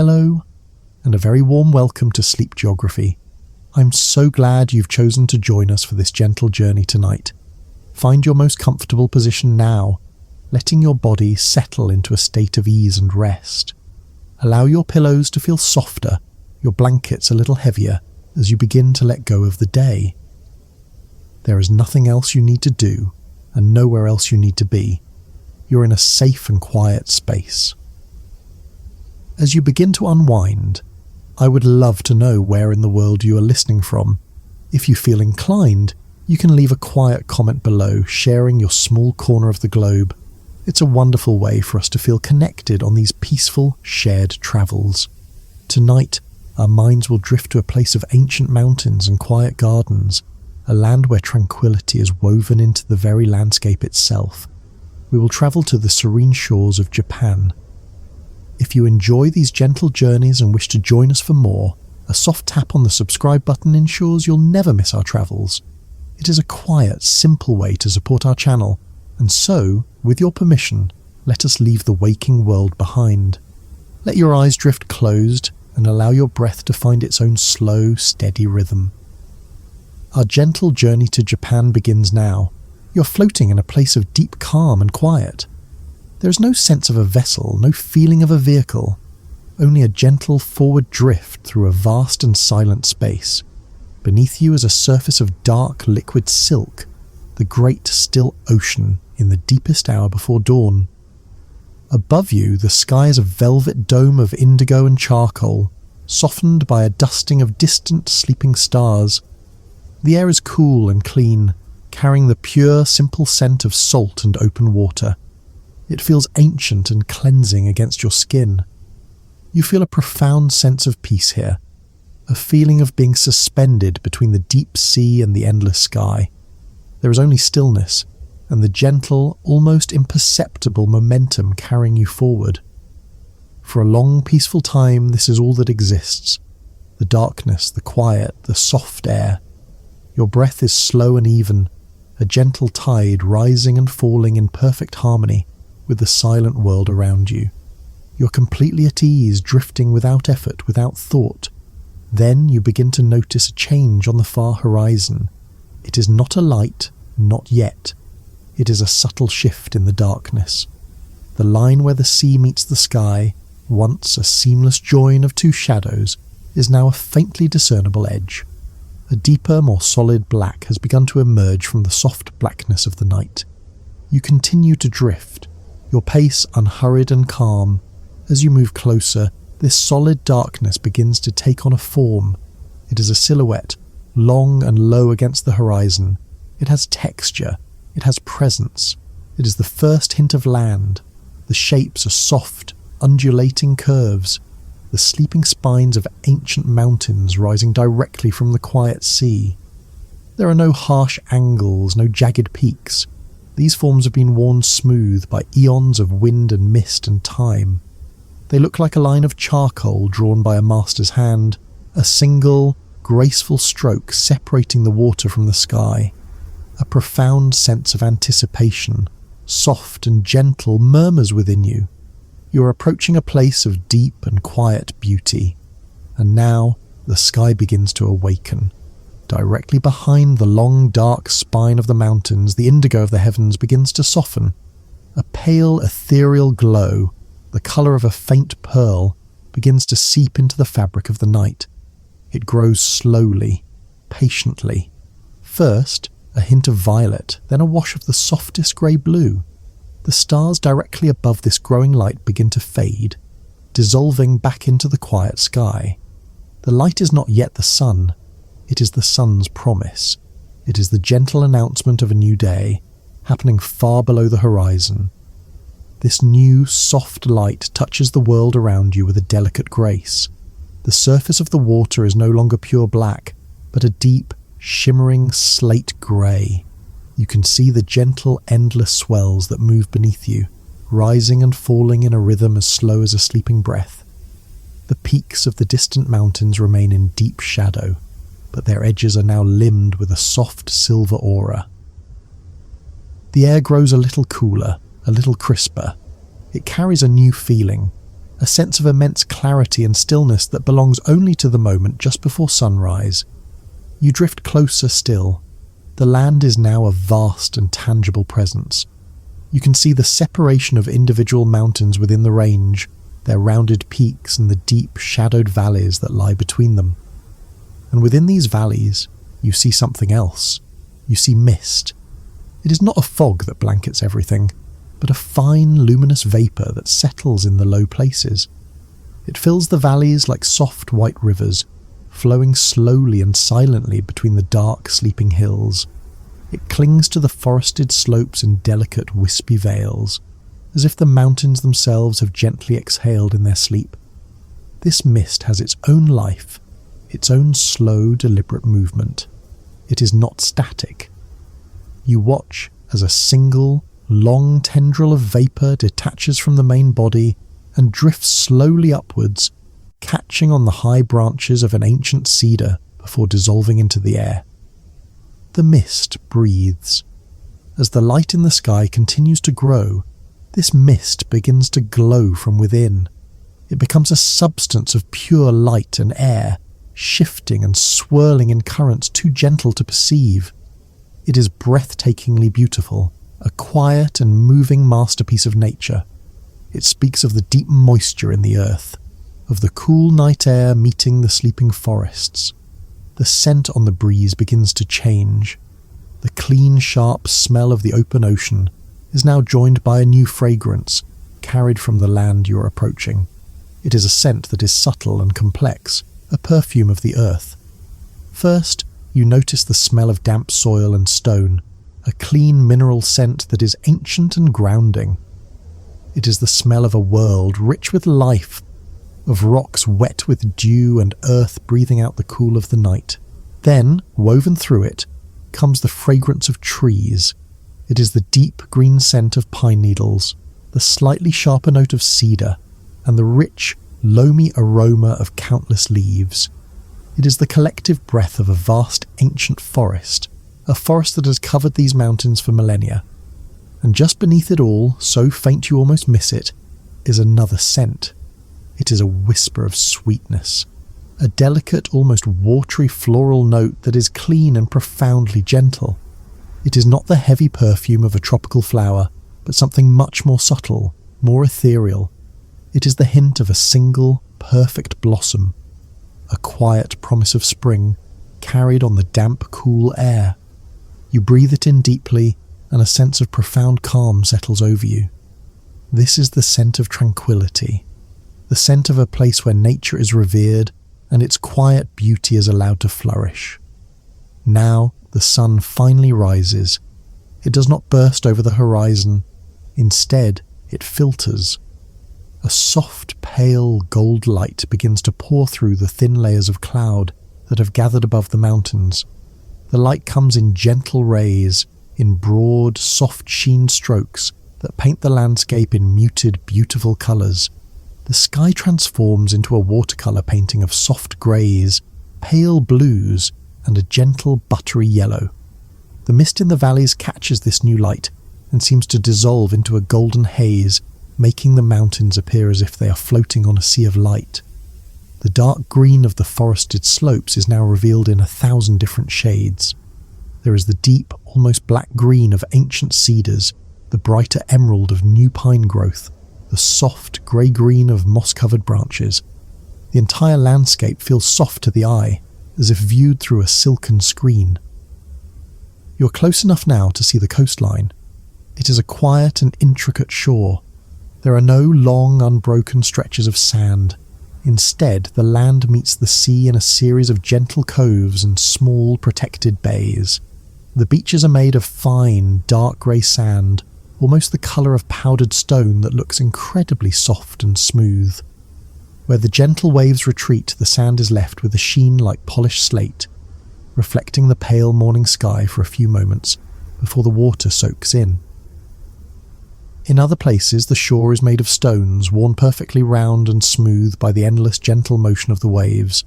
Hello, and a very warm welcome to Sleep Geography. I'm so glad you've chosen to join us for this gentle journey tonight. Find your most comfortable position now, letting your body settle into a state of ease and rest. Allow your pillows to feel softer, your blankets a little heavier as you begin to let go of the day. There is nothing else you need to do and nowhere else you need to be. You're in a safe and quiet space. As you begin to unwind, I would love to know where in the world you are listening from. If you feel inclined, you can leave a quiet comment below sharing your small corner of the globe. It's a wonderful way for us to feel connected on these peaceful, shared travels. Tonight, our minds will drift to a place of ancient mountains and quiet gardens, a land where tranquility is woven into the very landscape itself. We will travel to the serene shores of Japan. If you enjoy these gentle journeys and wish to join us for more, a soft tap on the subscribe button ensures you'll never miss our travels. It is a quiet, simple way to support our channel, and so, with your permission, let us leave the waking world behind. Let your eyes drift closed and allow your breath to find its own slow, steady rhythm. Our gentle journey to Japan begins now. You're floating in a place of deep calm and quiet. There is no sense of a vessel, no feeling of a vehicle, only a gentle forward drift through a vast and silent space. Beneath you is a surface of dark liquid silk, the great still ocean in the deepest hour before dawn. Above you, the sky is a velvet dome of indigo and charcoal, softened by a dusting of distant sleeping stars. The air is cool and clean, carrying the pure, simple scent of salt and open water. It feels ancient and cleansing against your skin. You feel a profound sense of peace here, a feeling of being suspended between the deep sea and the endless sky. There is only stillness, and the gentle, almost imperceptible momentum carrying you forward. For a long, peaceful time, this is all that exists. The darkness, the quiet, the soft air. Your breath is slow and even, a gentle tide rising and falling in perfect harmony with the silent world around you. You're completely at ease, drifting without effort, without thought. Then you begin to notice a change on the far horizon. It is not a light, not yet. It is a subtle shift in the darkness. The line where the sea meets the sky, once a seamless join of two shadows, is now a faintly discernible edge. A deeper, more solid black has begun to emerge from the soft blackness of the night. You continue to drift, your pace unhurried and calm. As you move closer, this solid darkness begins to take on a form. It is a silhouette, long and low against the horizon. It has texture, it has presence. It is the first hint of land. The shapes are soft, undulating curves, the sleeping spines of ancient mountains rising directly from the quiet sea. There are no harsh angles, no jagged peaks. These forms have been worn smooth by eons of wind and mist and time. They look like a line of charcoal drawn by a master's hand, a single, graceful stroke separating the water from the sky. A profound sense of anticipation, soft and gentle, murmurs within you. You are approaching a place of deep and quiet beauty, and now the sky begins to awaken. Directly behind the long, dark spine of the mountains, the indigo of the heavens begins to soften. A pale, ethereal glow, the colour of a faint pearl, begins to seep into the fabric of the night. It grows slowly, patiently. First, a hint of violet, then a wash of the softest grey blue. The stars directly above this growing light begin to fade, dissolving back into the quiet sky. The light is not yet the sun. It is the sun's promise. It is the gentle announcement of a new day, happening far below the horizon. This new, soft light touches the world around you with a delicate grace. The surface of the water is no longer pure black, but a deep, shimmering slate grey. You can see the gentle, endless swells that move beneath you, rising and falling in a rhythm as slow as a sleeping breath. The peaks of the distant mountains remain in deep shadow, but their edges are now limned with a soft silver aura. The air grows a little cooler, a little crisper. It carries a new feeling, a sense of immense clarity and stillness that belongs only to the moment just before sunrise. You drift closer still. The land is now a vast and tangible presence. You can see the separation of individual mountains within the range, their rounded peaks and the deep, shadowed valleys that lie between them. And within these valleys, you see something else. You see mist. It is not a fog that blankets everything, but a fine, luminous vapour that settles in the low places. It fills the valleys like soft white rivers, flowing slowly and silently between the dark, sleeping hills. It clings to the forested slopes in delicate, wispy veils, as if the mountains themselves have gently exhaled in their sleep. This mist has its own life, its own slow, deliberate movement. It is not static. You watch as a single, long tendril of vapour detaches from the main body and drifts slowly upwards, catching on the high branches of an ancient cedar before dissolving into the air. The mist breathes. As the light in the sky continues to grow, this mist begins to glow from within. It becomes a substance of pure light and air, shifting and swirling in currents too gentle to perceive. It is breathtakingly beautiful, a quiet and moving masterpiece of nature. It speaks of the deep moisture in the earth, of the cool night air meeting the sleeping forests. The scent on the breeze begins to change. The clean, sharp smell of the open ocean is now joined by a new fragrance, carried from the land you are approaching. It is a scent that is subtle and complex, a perfume of the earth. First, you notice the smell of damp soil and stone, a clean mineral scent that is ancient and grounding. It is the smell of a world rich with life, of rocks wet with dew and earth breathing out the cool of the night. Then, woven through it, comes the fragrance of trees. It is the deep green scent of pine needles, the slightly sharper note of cedar, and the rich, loamy aroma of countless leaves. It is the collective breath of a vast ancient forest, a forest that has covered these mountains for millennia. And just beneath it all, so faint you almost miss it, is another scent. It is a whisper of sweetness, a delicate, almost watery floral note that is clean and profoundly gentle. It is not the heavy perfume of a tropical flower, but something much more subtle, more ethereal. It is the hint of a single, perfect blossom, a quiet promise of spring, carried on the damp, cool air. You breathe it in deeply, and a sense of profound calm settles over you. This is the scent of tranquility, the scent of a place where nature is revered and its quiet beauty is allowed to flourish. Now the sun finally rises. It does not burst over the horizon. Instead, it filters. A soft, pale gold light begins to pour through the thin layers of cloud that have gathered above the mountains. The light comes in gentle rays, in broad, soft-sheened strokes that paint the landscape in muted, beautiful colours. The sky transforms into a watercolour painting of soft greys, pale blues, and a gentle, buttery yellow. The mist in the valleys catches this new light and seems to dissolve into a golden haze, making the mountains appear as if they are floating on a sea of light. The dark green of the forested slopes is now revealed in 1,000 different shades. There is the deep, almost black green of ancient cedars, the brighter emerald of new pine growth, the soft grey-green of moss-covered branches. The entire landscape feels soft to the eye, as if viewed through a silken screen. You're close enough now to see the coastline. It is a quiet and intricate shore. There are no long, unbroken stretches of sand. Instead, the land meets the sea in a series of gentle coves and small, protected bays. The beaches are made of fine, dark grey sand, almost the colour of powdered stone that looks incredibly soft and smooth. Where the gentle waves retreat, the sand is left with a sheen like polished slate, reflecting the pale morning sky for a few moments before the water soaks in. In other places, the shore is made of stones worn perfectly round and smooth by the endless gentle motion of the waves.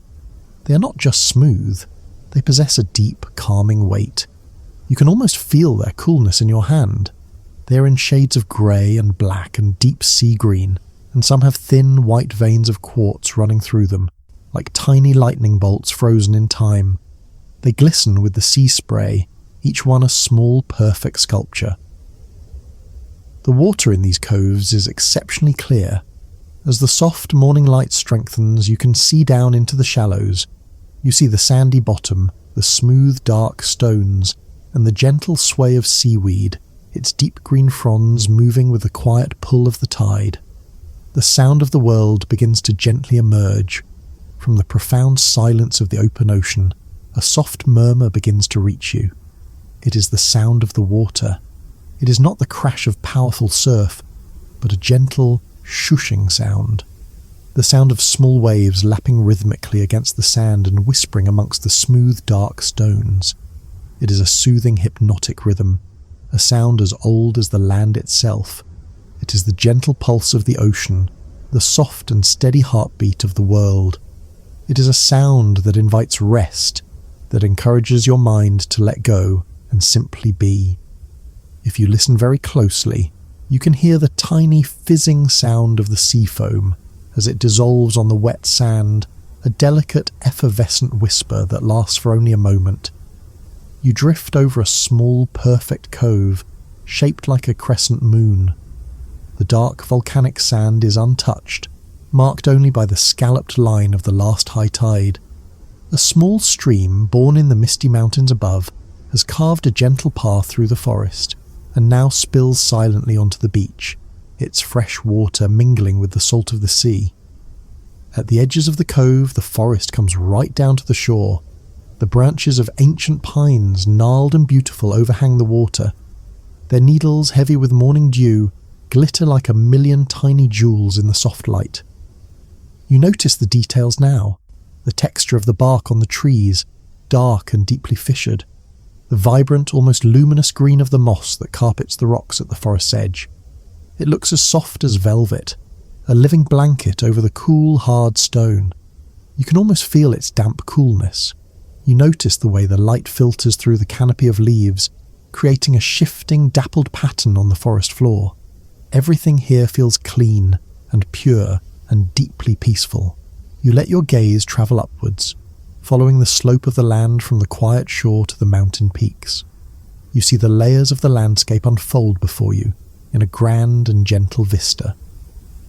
They are not just smooth, they possess a deep, calming weight. You can almost feel their coolness in your hand. They are in shades of grey and black and deep sea green, and some have thin white veins of quartz running through them, like tiny lightning bolts frozen in time. They glisten with the sea spray, each one a small, perfect sculpture. The water in these coves is exceptionally clear. As the soft morning light strengthens, you can see down into the shallows. You see the sandy bottom, the smooth, dark stones, and the gentle sway of seaweed, its deep green fronds moving with the quiet pull of the tide. The sound of the world begins to gently emerge. From the profound silence of the open ocean, a soft murmur begins to reach you. It is the sound of the water. It is not the crash of powerful surf, but a gentle, shushing sound. The sound of small waves lapping rhythmically against the sand and whispering amongst the smooth, dark stones. It is a soothing, hypnotic rhythm, a sound as old as the land itself. It is the gentle pulse of the ocean, the soft and steady heartbeat of the world. It is a sound that invites rest, that encourages your mind to let go and simply be. If you listen very closely, you can hear the tiny fizzing sound of the sea foam as it dissolves on the wet sand, a delicate effervescent whisper that lasts for only a moment. You drift over a small, perfect cove, shaped like a crescent moon. The dark volcanic sand is untouched, marked only by the scalloped line of the last high tide. A small stream, born in the misty mountains above, has carved a gentle path through the forest, and now spills silently onto the beach, its fresh water mingling with the salt of the sea. At the edges of the cove, the forest comes right down to the shore. The branches of ancient pines, gnarled and beautiful, overhang the water. Their needles, heavy with morning dew, glitter like a million tiny jewels in the soft light. You notice the details now, the texture of the bark on the trees, dark and deeply fissured, the vibrant, almost luminous green of the moss that carpets the rocks at the forest's edge. It looks as soft as velvet, a living blanket over the cool, hard stone. You can almost feel its damp coolness. You notice the way the light filters through the canopy of leaves, creating a shifting, dappled pattern on the forest floor. Everything here feels clean and pure and deeply peaceful. You let your gaze travel upwards, following the slope of the land from the quiet shore to the mountain peaks. You see the layers of the landscape unfold before you in a grand and gentle vista.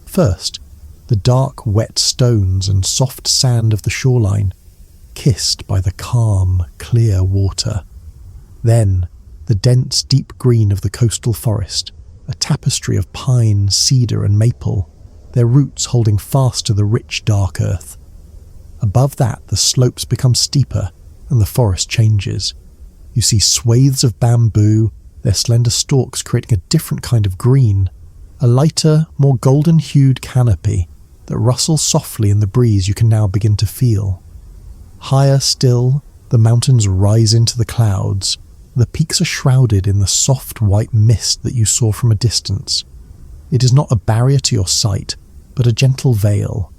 First, the dark, wet stones and soft sand of the shoreline, kissed by the calm, clear water. Then, the dense, deep green of the coastal forest, a tapestry of pine, cedar and maple, their roots holding fast to the rich, dark earth. Above that, the slopes become steeper and the forest changes. You see swathes of bamboo, their slender stalks creating a different kind of green, a lighter, more golden-hued canopy that rustles softly in the breeze you can now begin to feel. Higher still, the mountains rise into the clouds. The peaks are shrouded in the soft white mist that you saw from a distance. It is not a barrier to your sight, but a gentle veil.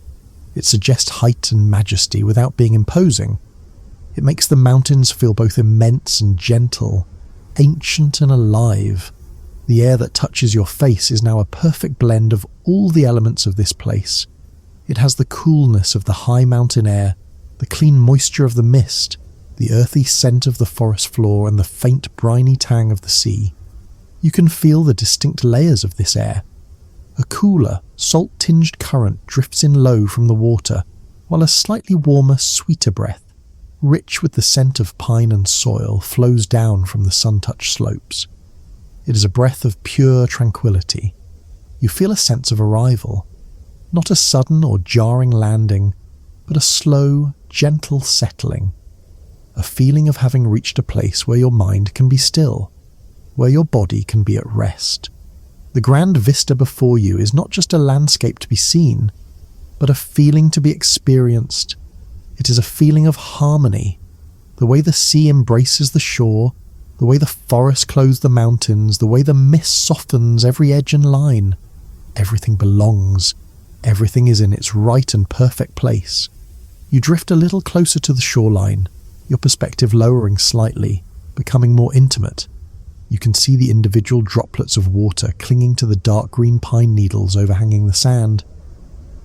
It suggests height and majesty without being imposing. It makes the mountains feel both immense and gentle, ancient and alive. The air that touches your face is now a perfect blend of all the elements of this place. It has the coolness of the high mountain air, the clean moisture of the mist, the earthy scent of the forest floor, and the faint briny tang of the sea. You can feel the distinct layers of this air. A cooler, salt-tinged current drifts in low from the water, while a slightly warmer, sweeter breath, rich with the scent of pine and soil, flows down from the sun-touched slopes. It is a breath of pure tranquility. You feel a sense of arrival, not a sudden or jarring landing, but a slow, gentle settling. A feeling of having reached a place where your mind can be still, where your body can be at rest. The grand vista before you is not just a landscape to be seen, but a feeling to be experienced. It is a feeling of harmony, the way the sea embraces the shore, the way the forest clothes the mountains, the way the mist softens every edge and line. Everything belongs. Everything is in its right and perfect place. You drift a little closer to the shoreline, your perspective lowering slightly, becoming more intimate. You can see the individual droplets of water clinging to the dark green pine needles overhanging the sand,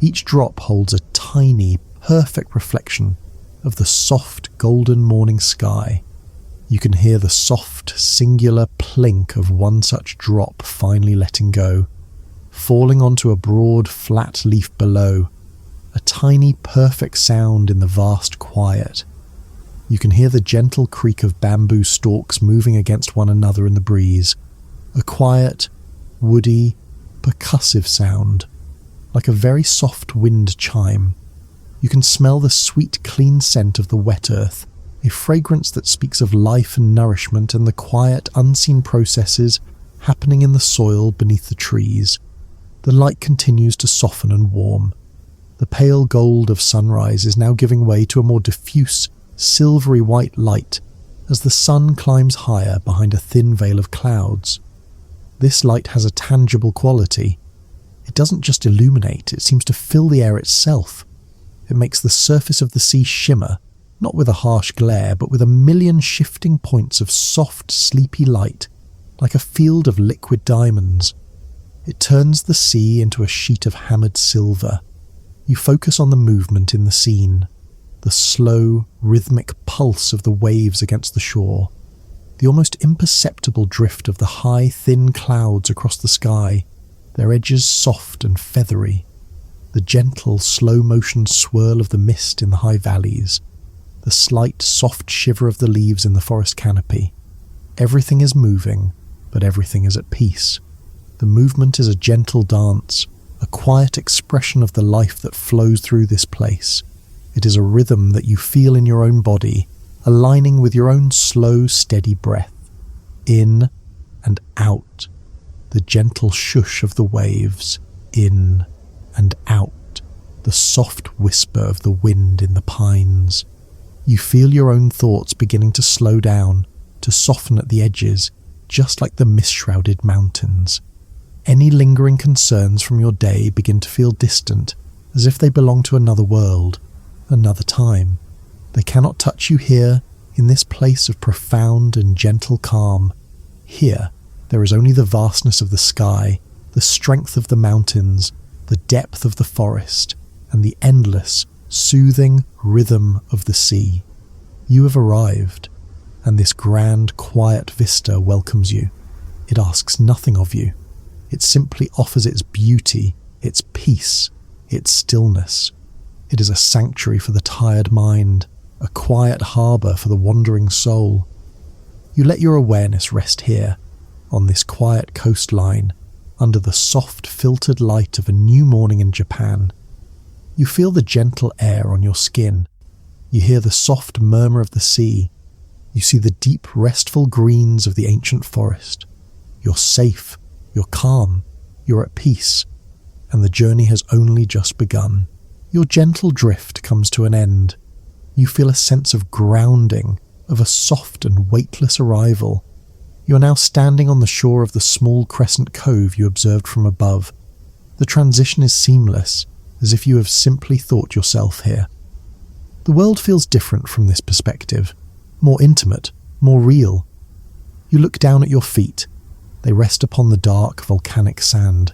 Each drop holds a tiny, perfect reflection of the soft, golden morning sky. You can hear the soft, singular plink of one such drop finally letting go, falling onto a broad, flat leaf below, a tiny, perfect sound in the vast quiet. You can hear the gentle creak of bamboo stalks moving against one another in the breeze, a quiet, woody, percussive sound, like a very soft wind chime. You can smell the sweet, clean scent of the wet earth, a fragrance that speaks of life and nourishment and the quiet, unseen processes happening in the soil beneath the trees. The light continues to soften and warm. The pale gold of sunrise is now giving way to a more diffuse, silvery white light as the sun climbs higher behind a thin veil of clouds. This light has a tangible quality. It doesn't just illuminate, it seems to fill the air itself. It makes the surface of the sea shimmer, not with a harsh glare, but with a million shifting points of soft, sleepy light, like a field of liquid diamonds. It turns the sea into a sheet of hammered silver. You focus on the movement in the scene, the slow, rhythmic pulse of the waves against the shore, the almost imperceptible drift of the high, thin clouds across the sky, their edges soft and feathery, the gentle, slow-motion swirl of the mist in the high valleys, the slight, soft shiver of the leaves in the forest canopy. Everything is moving, but everything is at peace. The movement is a gentle dance, a quiet expression of the life that flows through this place. It is a rhythm that you feel in your own body, aligning with your own slow, steady breath. In and out. The gentle shush of the waves. In and out. The soft whisper of the wind in the pines. You feel your own thoughts beginning to slow down, to soften at the edges, just like the mist-shrouded mountains. Any lingering concerns from your day begin to feel distant, as if they belong to another world, another time. They cannot touch you here, in this place of profound and gentle calm. Here, there is only the vastness of the sky, the strength of the mountains, the depth of the forest, and the endless, soothing rhythm of the sea. You have arrived, and this grand, quiet vista welcomes you. It asks nothing of you. It simply offers its beauty, its peace, its stillness. It is a sanctuary for the tired mind, a quiet harbour for the wandering soul. You let your awareness rest here, on this quiet coastline, under the soft, filtered light of a new morning in Japan. You feel the gentle air on your skin. You hear the soft murmur of the sea. You see the deep, restful greens of the ancient forest. You're safe. You're calm, you're at peace, and the journey has only just begun. Your gentle drift comes to an end. You feel a sense of grounding, of a soft and weightless arrival. You are now standing on the shore of the small crescent cove you observed from above. The transition is seamless, as if you have simply thought yourself here. The world feels different from this perspective, more intimate, more real. You look down at your feet. They rest upon the dark, volcanic sand.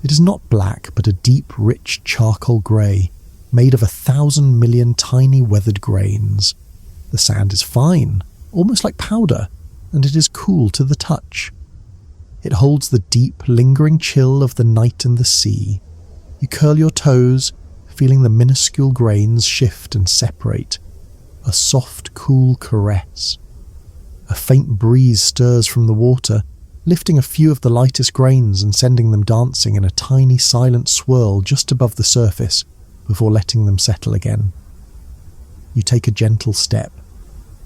It is not black, but a deep, rich charcoal grey, made of 1,000 million tiny weathered grains. The sand is fine, almost like powder, and it is cool to the touch. It holds the deep, lingering chill of the night and the sea. You curl your toes, feeling the minuscule grains shift and separate. A soft, cool caress. A faint breeze stirs from the water, lifting a few of the lightest grains and sending them dancing in a tiny silent swirl just above the surface before letting them settle again. You take a gentle step.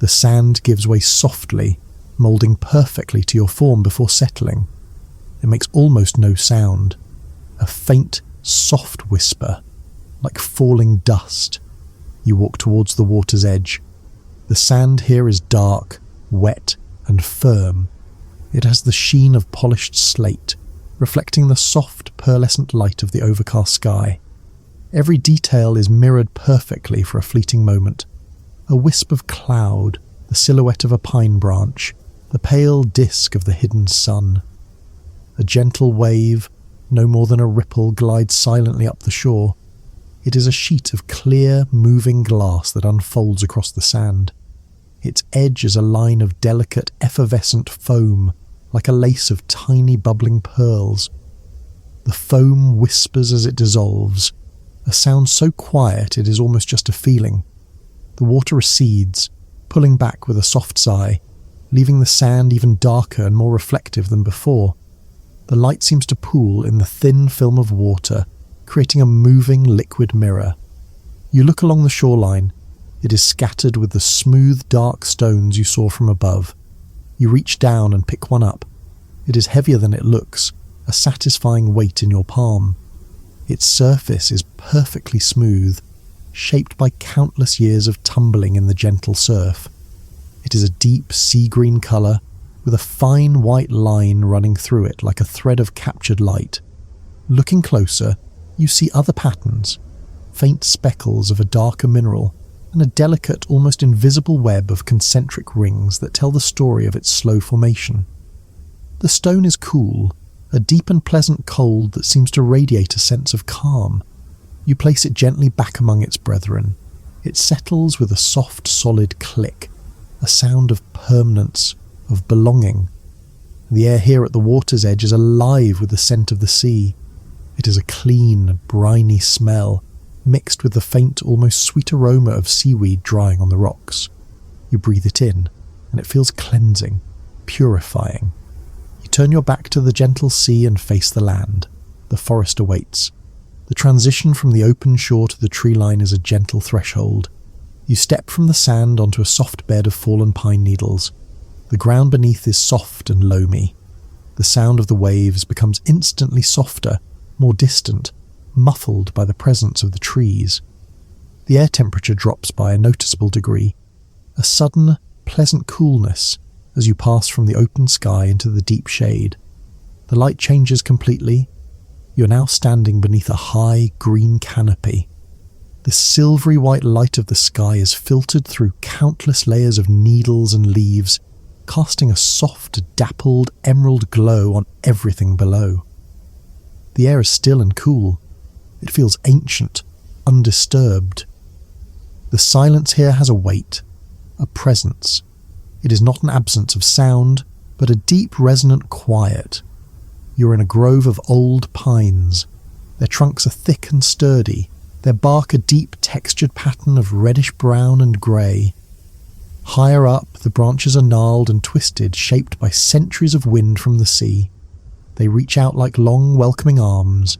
The sand gives way softly, moulding perfectly to your form before settling. It makes almost no sound. A faint, soft whisper, like falling dust. You walk towards the water's edge. The sand here is dark, wet, and firm. It has the sheen of polished slate, reflecting the soft, pearlescent light of the overcast sky. Every detail is mirrored perfectly for a fleeting moment. A wisp of cloud, the silhouette of a pine branch, the pale disk of the hidden sun. A gentle wave, no more than a ripple, glides silently up the shore, It is a sheet of clear, moving glass that unfolds across the sand. Its edge is a line of delicate, effervescent foam, like a lace of tiny bubbling pearls. The foam whispers as it dissolves, a sound so quiet it is almost just a feeling. The water recedes, pulling back with a soft sigh, leaving the sand even darker and more reflective than before. The light seems to pool in the thin film of water, creating a moving liquid mirror. You look along the shoreline. It is scattered with the smooth, dark stones you saw from above. You reach down and pick one up. It is heavier than it looks, a satisfying weight in your palm. Its surface is perfectly smooth, shaped by countless years of tumbling in the gentle surf. It is a deep sea-green colour, with a fine white line running through it like a thread of captured light. Looking closer, you see other patterns, faint speckles of a darker mineral, and a delicate, almost invisible web of concentric rings that tell the story of its slow formation. The stone is cool, a deep and pleasant cold that seems to radiate a sense of calm. You place it gently back among its brethren. It settles with a soft, solid click, a sound of permanence, of belonging. The air here at the water's edge is alive with the scent of the sea. It is a clean, briny smell, mixed with the faint, almost sweet aroma of seaweed drying on the rocks. You breathe it in, and it feels cleansing, purifying. You turn your back to the gentle sea and face the land. The forest awaits. The transition from the open shore to the tree line is a gentle threshold. You step from the sand onto a soft bed of fallen pine needles. The ground beneath is soft and loamy. The sound of the waves becomes instantly softer, more distant, muffled by the presence of the trees. The air temperature drops by a noticeable degree, a sudden, pleasant coolness as you pass from the open sky into the deep shade. The light changes completely. You are now standing beneath a high, green canopy. The silvery white light of the sky is filtered through countless layers of needles and leaves, casting a soft, dappled emerald glow on everything below. The air is still and cool. It feels ancient, undisturbed. The silence here has a weight, a presence. It is not an absence of sound, but a deep, resonant quiet. You are in a grove of old pines. Their trunks are thick and sturdy, their bark a deep, textured pattern of reddish-brown and grey. Higher up, the branches are gnarled and twisted, shaped by centuries of wind from the sea. They reach out like long, welcoming arms.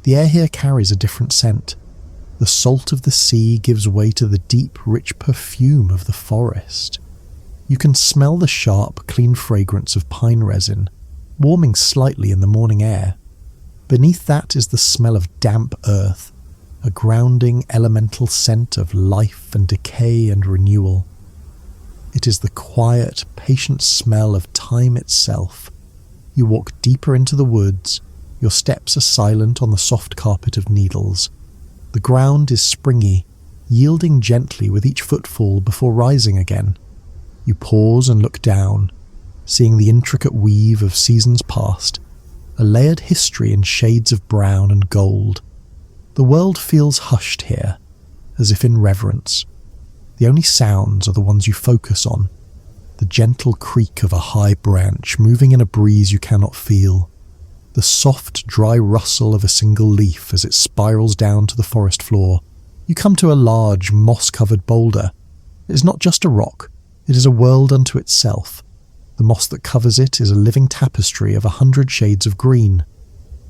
The air here carries a different scent. The salt of the sea gives way to the deep, rich perfume of the forest. You can smell the sharp, clean fragrance of pine resin, warming slightly in the morning air. Beneath that is the smell of damp earth, a grounding, elemental scent of life and decay and renewal. It is the quiet, patient smell of time itself. You walk deeper into the woods. Your steps are silent on the soft carpet of needles. The ground is springy, yielding gently with each footfall before rising again. You pause and look down, seeing the intricate weave of seasons past, a layered history in shades of brown and gold. The world feels hushed here, as if in reverence. The only sounds are the ones you focus on, the gentle creak of a high branch moving in a breeze you cannot feel, the soft, dry rustle of a single leaf as it spirals down to the forest floor. You come to a large, moss-covered boulder. It is not just a rock, it is a world unto itself. The moss that covers it is a living tapestry of 100 shades of green.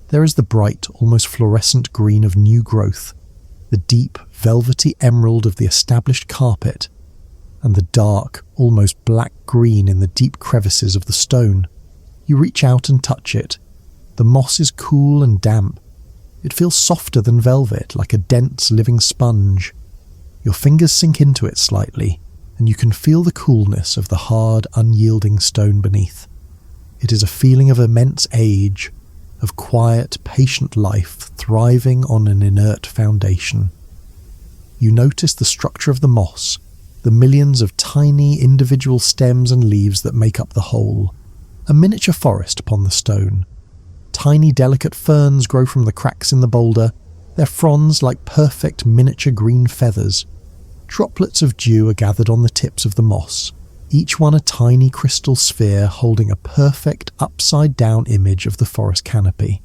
There is the bright, almost fluorescent green of new growth, the deep, velvety emerald of the established carpet, and the dark, almost black green in the deep crevices of the stone. You reach out and touch it. The moss is cool and damp. It feels softer than velvet, like a dense, living sponge. Your fingers sink into it slightly, and you can feel the coolness of the hard, unyielding stone beneath. It is a feeling of immense age, of quiet, patient life thriving on an inert foundation. You notice the structure of the moss, the millions of tiny individual stems and leaves that make up the whole, a miniature forest upon the stone. Tiny delicate ferns grow from the cracks in the boulder, their fronds like perfect miniature green feathers. Droplets of dew are gathered on the tips of the moss, each one a tiny crystal sphere holding a perfect upside-down image of the forest canopy.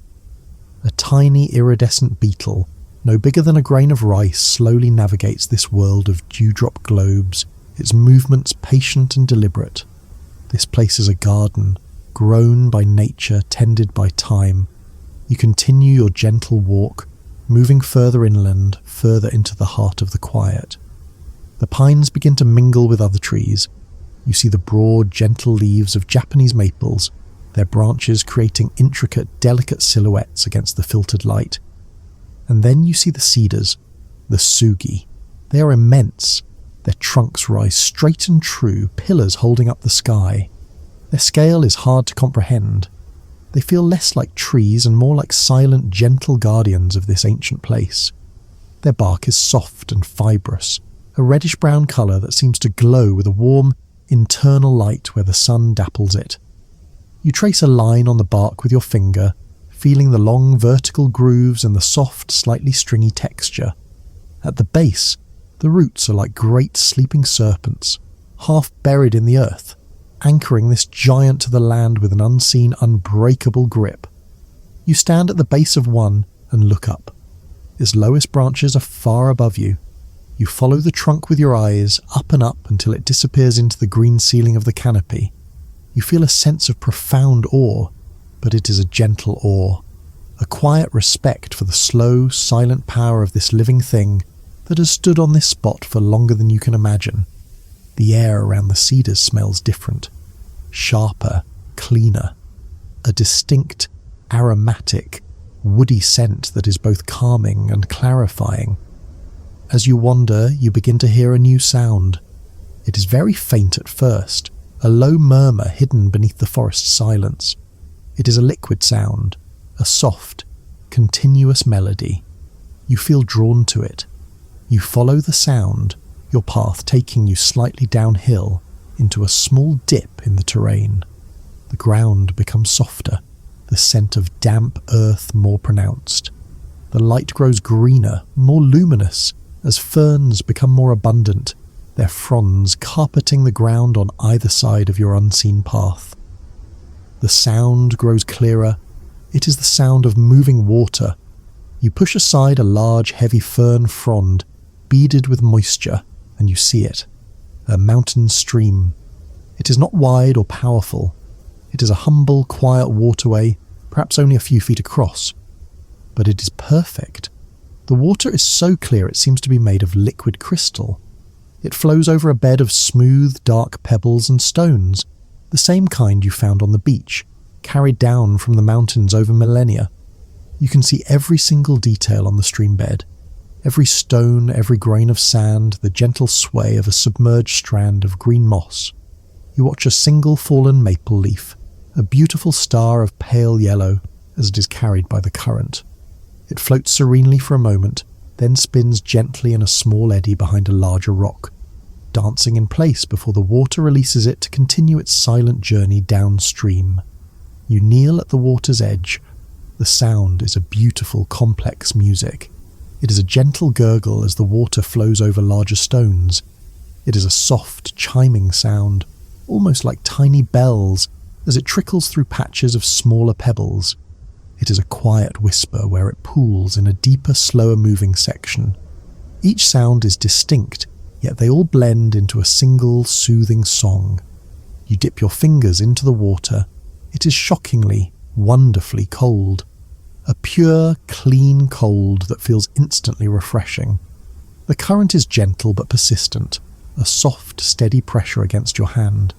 A tiny iridescent beetle, no bigger than a grain of rice, slowly navigates this world of dewdrop globes, its movements patient and deliberate. This place is a garden, grown by nature, tended by time. You continue your gentle walk, moving further inland, further into the heart of the quiet. The pines begin to mingle with other trees. You see the broad, gentle leaves of Japanese maples, their branches creating intricate, delicate silhouettes against the filtered light. And then you see the cedars, the sugi. They are immense. Their trunks rise straight and true, pillars holding up the sky. Their scale is hard to comprehend. They feel less like trees and more like silent, gentle guardians of this ancient place. Their bark is soft and fibrous, a reddish-brown colour that seems to glow with a warm, internal light where the sun dapples it. You trace a line on the bark with your finger, feeling the long vertical grooves and the soft, slightly stringy texture. At the base, the roots are like great sleeping serpents, half buried in the earth, anchoring this giant to the land with an unseen, unbreakable grip. You stand at the base of one and look up. Its lowest branches are far above you. You follow the trunk with your eyes, up and up until it disappears into the green ceiling of the canopy. You feel a sense of profound awe, but it is a gentle awe, a quiet respect for the slow, silent power of this living thing that has stood on this spot for longer than you can imagine. The air around the cedars smells different, sharper, cleaner, a distinct, aromatic, woody scent that is both calming and clarifying. As you wander, you begin to hear a new sound. It is very faint at first, a low murmur hidden beneath the forest silence. It is a liquid sound, a soft, continuous melody. You feel drawn to it. You follow the sound, your path taking you slightly downhill into a small dip in the terrain. The ground becomes softer, the scent of damp earth more pronounced. The light grows greener, more luminous, as ferns become more abundant, their fronds carpeting the ground on either side of your unseen path. The sound grows clearer. It is the sound of moving water. You push aside a large, heavy fern frond, beaded with moisture, and you see it. A mountain stream. It is not wide or powerful. It is a humble, quiet waterway, perhaps only a few feet across. But it is perfect. The water is so clear it seems to be made of liquid crystal. It flows over a bed of smooth, dark pebbles and stones, the same kind you found on the beach, carried down from the mountains over millennia. You can see every single detail on the stream bed. Every stone, every grain of sand, the gentle sway of a submerged strand of green moss. You watch a single fallen maple leaf, a beautiful star of pale yellow, as it is carried by the current. It floats serenely for a moment, then spins gently in a small eddy behind a larger rock, dancing in place before the water releases it to continue its silent journey downstream. You kneel at the water's edge. The sound is a beautiful, complex music. It is a gentle gurgle as the water flows over larger stones. It is a soft, chiming sound, almost like tiny bells, as it trickles through patches of smaller pebbles. It is a quiet whisper where it pools in a deeper, slower-moving section. Each sound is distinct, yet they all blend into a single, soothing song. You dip your fingers into the water. It is shockingly, wonderfully cold. A pure, clean cold that feels instantly refreshing. The current is gentle but persistent, a soft, steady pressure against your hand.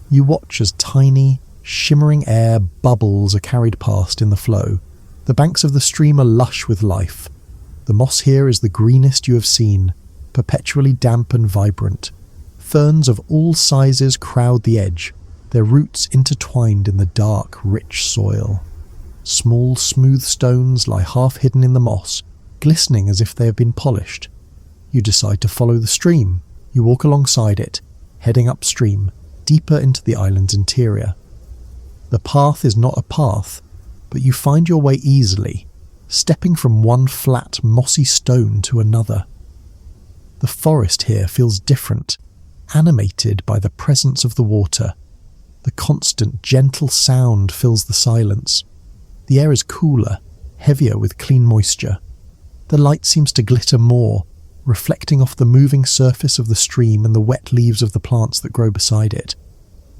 You watch as tiny, shimmering air bubbles are carried past in the flow. The banks of the stream are lush with life. The moss here is the greenest you have seen, perpetually damp and vibrant. Ferns of all sizes crowd the edge, their roots intertwined in the dark, rich soil. Small, smooth stones lie half hidden in the moss, glistening as if they have been polished. You decide to follow the stream. You walk alongside it, heading upstream, deeper into the island's interior. The path is not a path, but you find your way easily. stepping from one flat, mossy stone to another. The forest here feels different, animated by the presence of the water. The constant, gentle sound fills the silence. The air is cooler, heavier with clean moisture. The light seems to glitter more, reflecting off the moving surface of the stream and the wet leaves of the plants that grow beside it.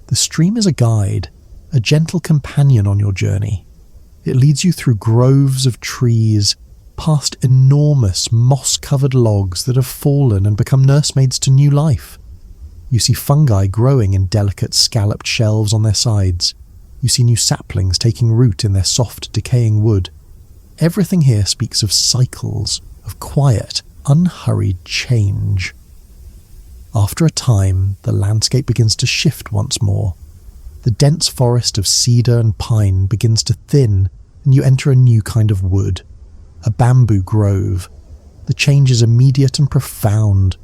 The stream is a guide, a gentle companion on your journey. It leads you through groves of trees, past enormous moss-covered logs that have fallen and become nursemaids to new life. You see fungi growing in delicate scalloped shelves on their sides. You see new saplings taking root in their soft, decaying wood. Everything here speaks of cycles, of quiet, unhurried change. After a time, the landscape begins to shift once more. The dense forest of cedar and pine begins to thin, and you enter a new kind of wood, a bamboo grove. The change is immediate and profound.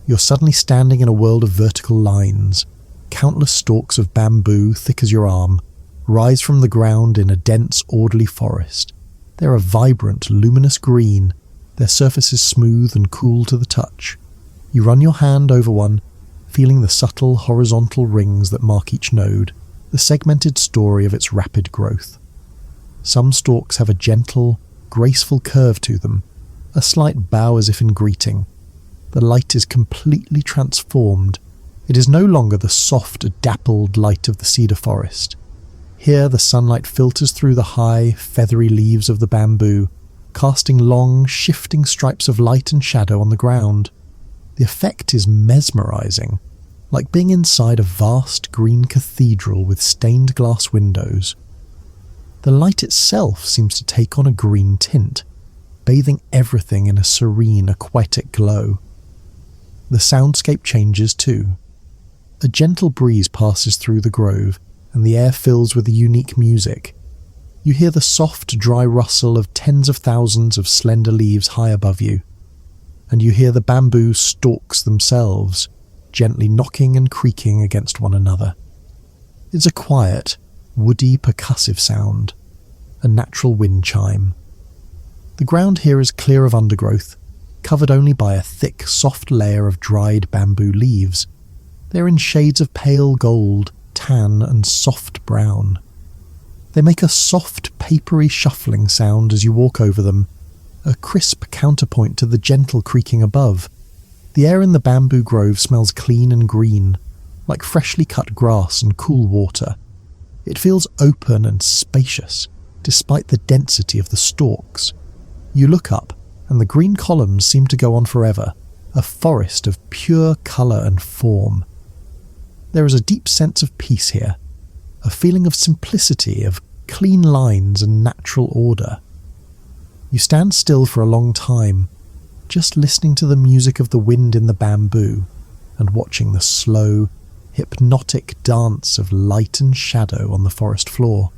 You're suddenly standing in a world of vertical lines. Countless stalks of bamboo, thick as your arm, rise from the ground in a dense, orderly forest. They're a vibrant, luminous green, their surface is smooth and cool to the touch. You run your hand over one, feeling the subtle horizontal rings that mark each node, the segmented story of its rapid growth. Some stalks have a gentle, graceful curve to them, a slight bow as if in greeting. The light is completely transformed. It is no longer the soft, dappled light of the cedar forest. Here the sunlight filters through the high, feathery leaves of the bamboo, casting long, shifting stripes of light and shadow on the ground. The effect is mesmerizing, like being inside a vast green cathedral with stained glass windows. The light itself seems to take on a green tint, bathing everything in a serene, aquatic glow. The soundscape changes too. A gentle breeze passes through the grove, and the air fills with a unique music. You hear the soft, dry rustle of tens of thousands of slender leaves high above you, and you hear the bamboo stalks themselves, gently knocking and creaking against one another. It's a quiet, woody, percussive sound, a natural wind chime. The ground here is clear of undergrowth, covered only by a thick, soft layer of dried bamboo leaves. They're in shades of pale gold, tan, and soft brown. They make a soft, papery shuffling sound as you walk over them, a crisp counterpoint to the gentle creaking above. The air in the bamboo grove smells clean and green, like freshly cut grass and cool water. It feels open and spacious, despite the density of the stalks. You look up, and the green columns seem to go on forever, a forest of pure colour and form. There is a deep sense of peace here, a feeling of simplicity, of clean lines and natural order. You stand still for a long time, just listening to the music of the wind in the bamboo and watching the slow, hypnotic dance of light and shadow on the forest floor.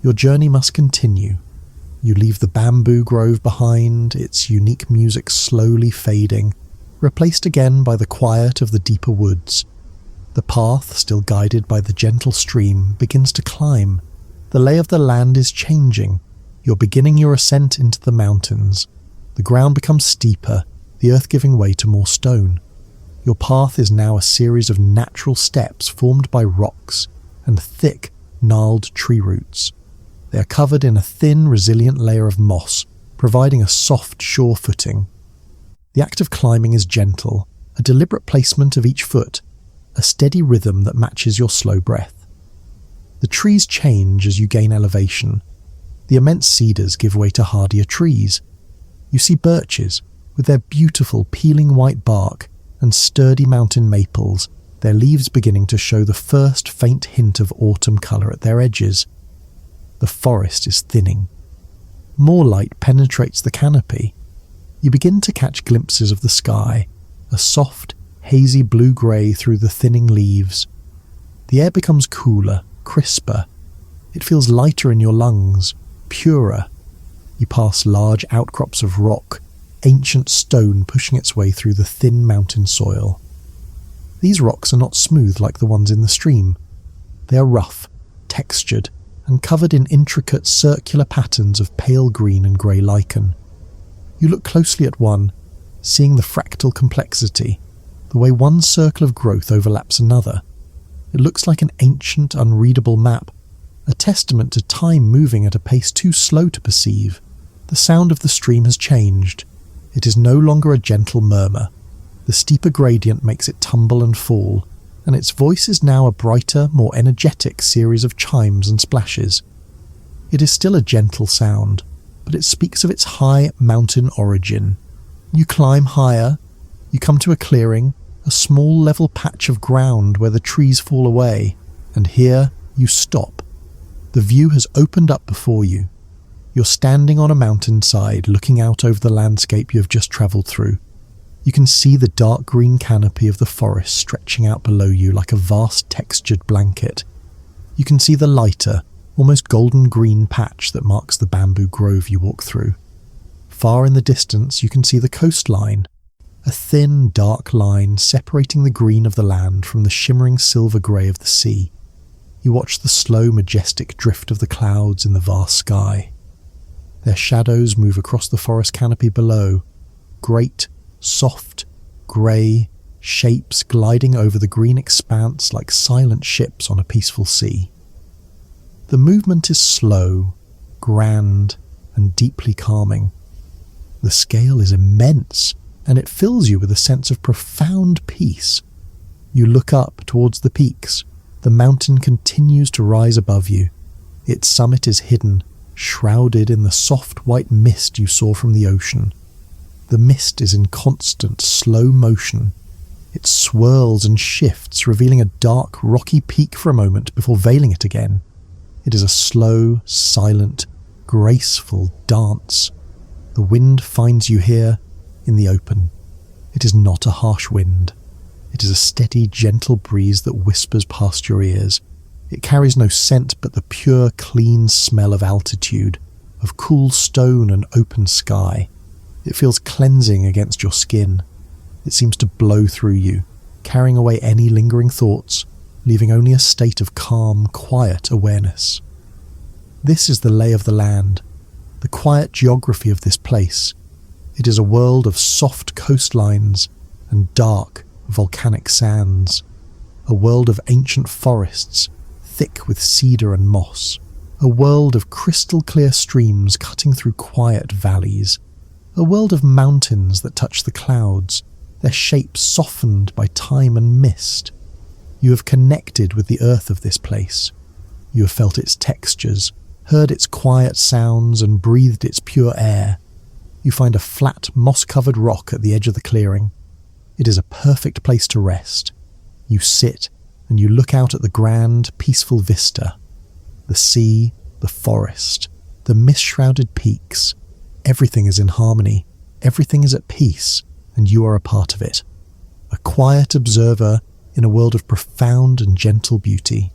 Your journey must continue. You leave the bamboo grove behind, its unique music slowly fading, replaced again by the quiet of the deeper woods. The path, still guided by the gentle stream, begins to climb. The lay of the land is changing. You're beginning your ascent into the mountains. The ground becomes steeper, the earth giving way to more stone. Your path is now a series of natural steps formed by rocks and thick, gnarled tree roots. They are covered in a thin, resilient layer of moss, providing a soft, sure footing. The act of climbing is gentle, a deliberate placement of each foot, a steady rhythm that matches your slow breath. The trees change as you gain elevation. The immense cedars give way to hardier trees. You see birches, with their beautiful peeling white bark, and sturdy mountain maples, their leaves beginning to show the first faint hint of autumn colour at their edges. The forest is thinning. More light penetrates the canopy. You begin to catch glimpses of the sky, a soft, hazy blue-grey through the thinning leaves. The air becomes cooler, crisper. It feels lighter in your lungs, purer. You pass large outcrops of rock, ancient stone pushing its way through the thin mountain soil. These rocks are not smooth like the ones in the stream. They are rough, textured, and covered in intricate circular patterns of pale green and grey lichen. You look closely at one, seeing the fractal complexity, the way one circle of growth overlaps another. It looks like an ancient, unreadable map, a testament to time moving at a pace too slow to perceive. The sound of the stream has changed. It is no longer a gentle murmur. The steeper gradient makes it tumble and fall, and its voice is now a brighter, more energetic series of chimes and splashes. It is still a gentle sound, but it speaks of its high mountain origin. You climb higher. You come to a clearing, a small level patch of ground where the trees fall away, and here you stop. The view has opened up before you. You're standing on a mountainside looking out over the landscape you have just travelled through. You can see the dark green canopy of the forest stretching out below you like a vast textured blanket. You can see the lighter, almost golden green patch that marks the bamboo grove you walk through. Far in the distance you can see the coastline, a thin, dark line separating the green of the land from the shimmering silver grey of the sea. You watch the slow, majestic drift of the clouds in the vast sky. Their shadows move across the forest canopy below, great, soft, grey shapes gliding over the green expanse like silent ships on a peaceful sea. The movement is slow, grand, and deeply calming. The scale is immense, and it fills you with a sense of profound peace. You look up towards the peaks. The mountain continues to rise above you. Its summit is hidden, shrouded in the soft white mist you saw from the ocean. The mist is in constant, slow motion. It swirls and shifts, revealing a dark, rocky peak for a moment before veiling it again. It is a slow, silent, graceful dance. The wind finds you here, in the open. It is not a harsh wind. It is a steady, gentle breeze that whispers past your ears. It carries no scent but the pure, clean smell of altitude, of cool stone and open sky. It feels cleansing against your skin. It seems to blow through you, carrying away any lingering thoughts, leaving only a state of calm, quiet awareness. This is the lay of the land, the quiet geography of this place. It is a world of soft coastlines and dark, volcanic sands, a world of ancient forests, thick with cedar and moss, a world of crystal-clear streams cutting through quiet valleys, a world of mountains that touch the clouds, their shapes softened by time and mist. You have connected with the earth of this place. You have felt its textures, heard its quiet sounds, and breathed its pure air. You find a flat, moss-covered rock at the edge of the clearing. It is a perfect place to rest. You sit, and you look out at the grand, peaceful vista. The sea, the forest, the mist-shrouded peaks. Everything is in harmony. Everything is at peace, and you are a part of it. A quiet observer in a world of profound and gentle beauty.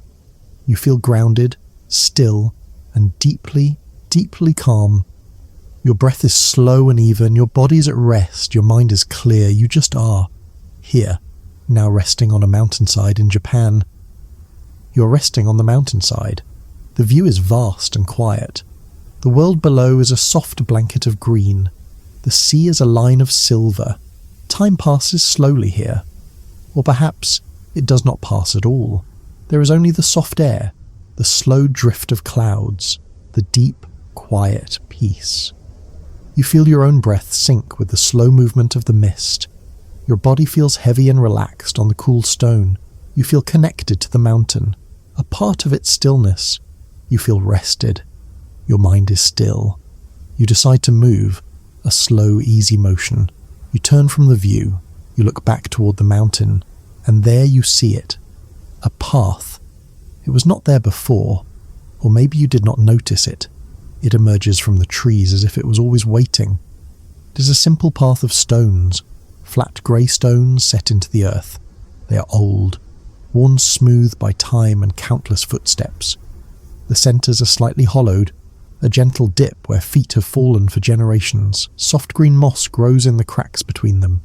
You feel grounded, still, and deeply, deeply calm. Your breath is slow and even, your body is at rest, your mind is clear, you just are. Here, now resting on a mountainside in Japan. You're resting on the mountainside. The view is vast and quiet. The world below is a soft blanket of green. The sea is a line of silver. Time passes slowly here. Or perhaps it does not pass at all. There is only the soft air, the slow drift of clouds, the deep, quiet peace. You feel your own breath sink with the slow movement of the mist. Your body feels heavy and relaxed on the cool stone. You feel connected to the mountain, a part of its stillness. You feel rested. Your mind is still. You decide to move, a slow, easy motion. You turn from the view. You look back toward the mountain, and there you see it. A path. It was not there before, or maybe you did not notice it. It emerges from the trees as if it was always waiting. It is a simple path of stones, flat grey stones set into the earth. They are old, worn smooth by time and countless footsteps. The centres are slightly hollowed, a gentle dip where feet have fallen for generations. Soft green moss grows in the cracks between them,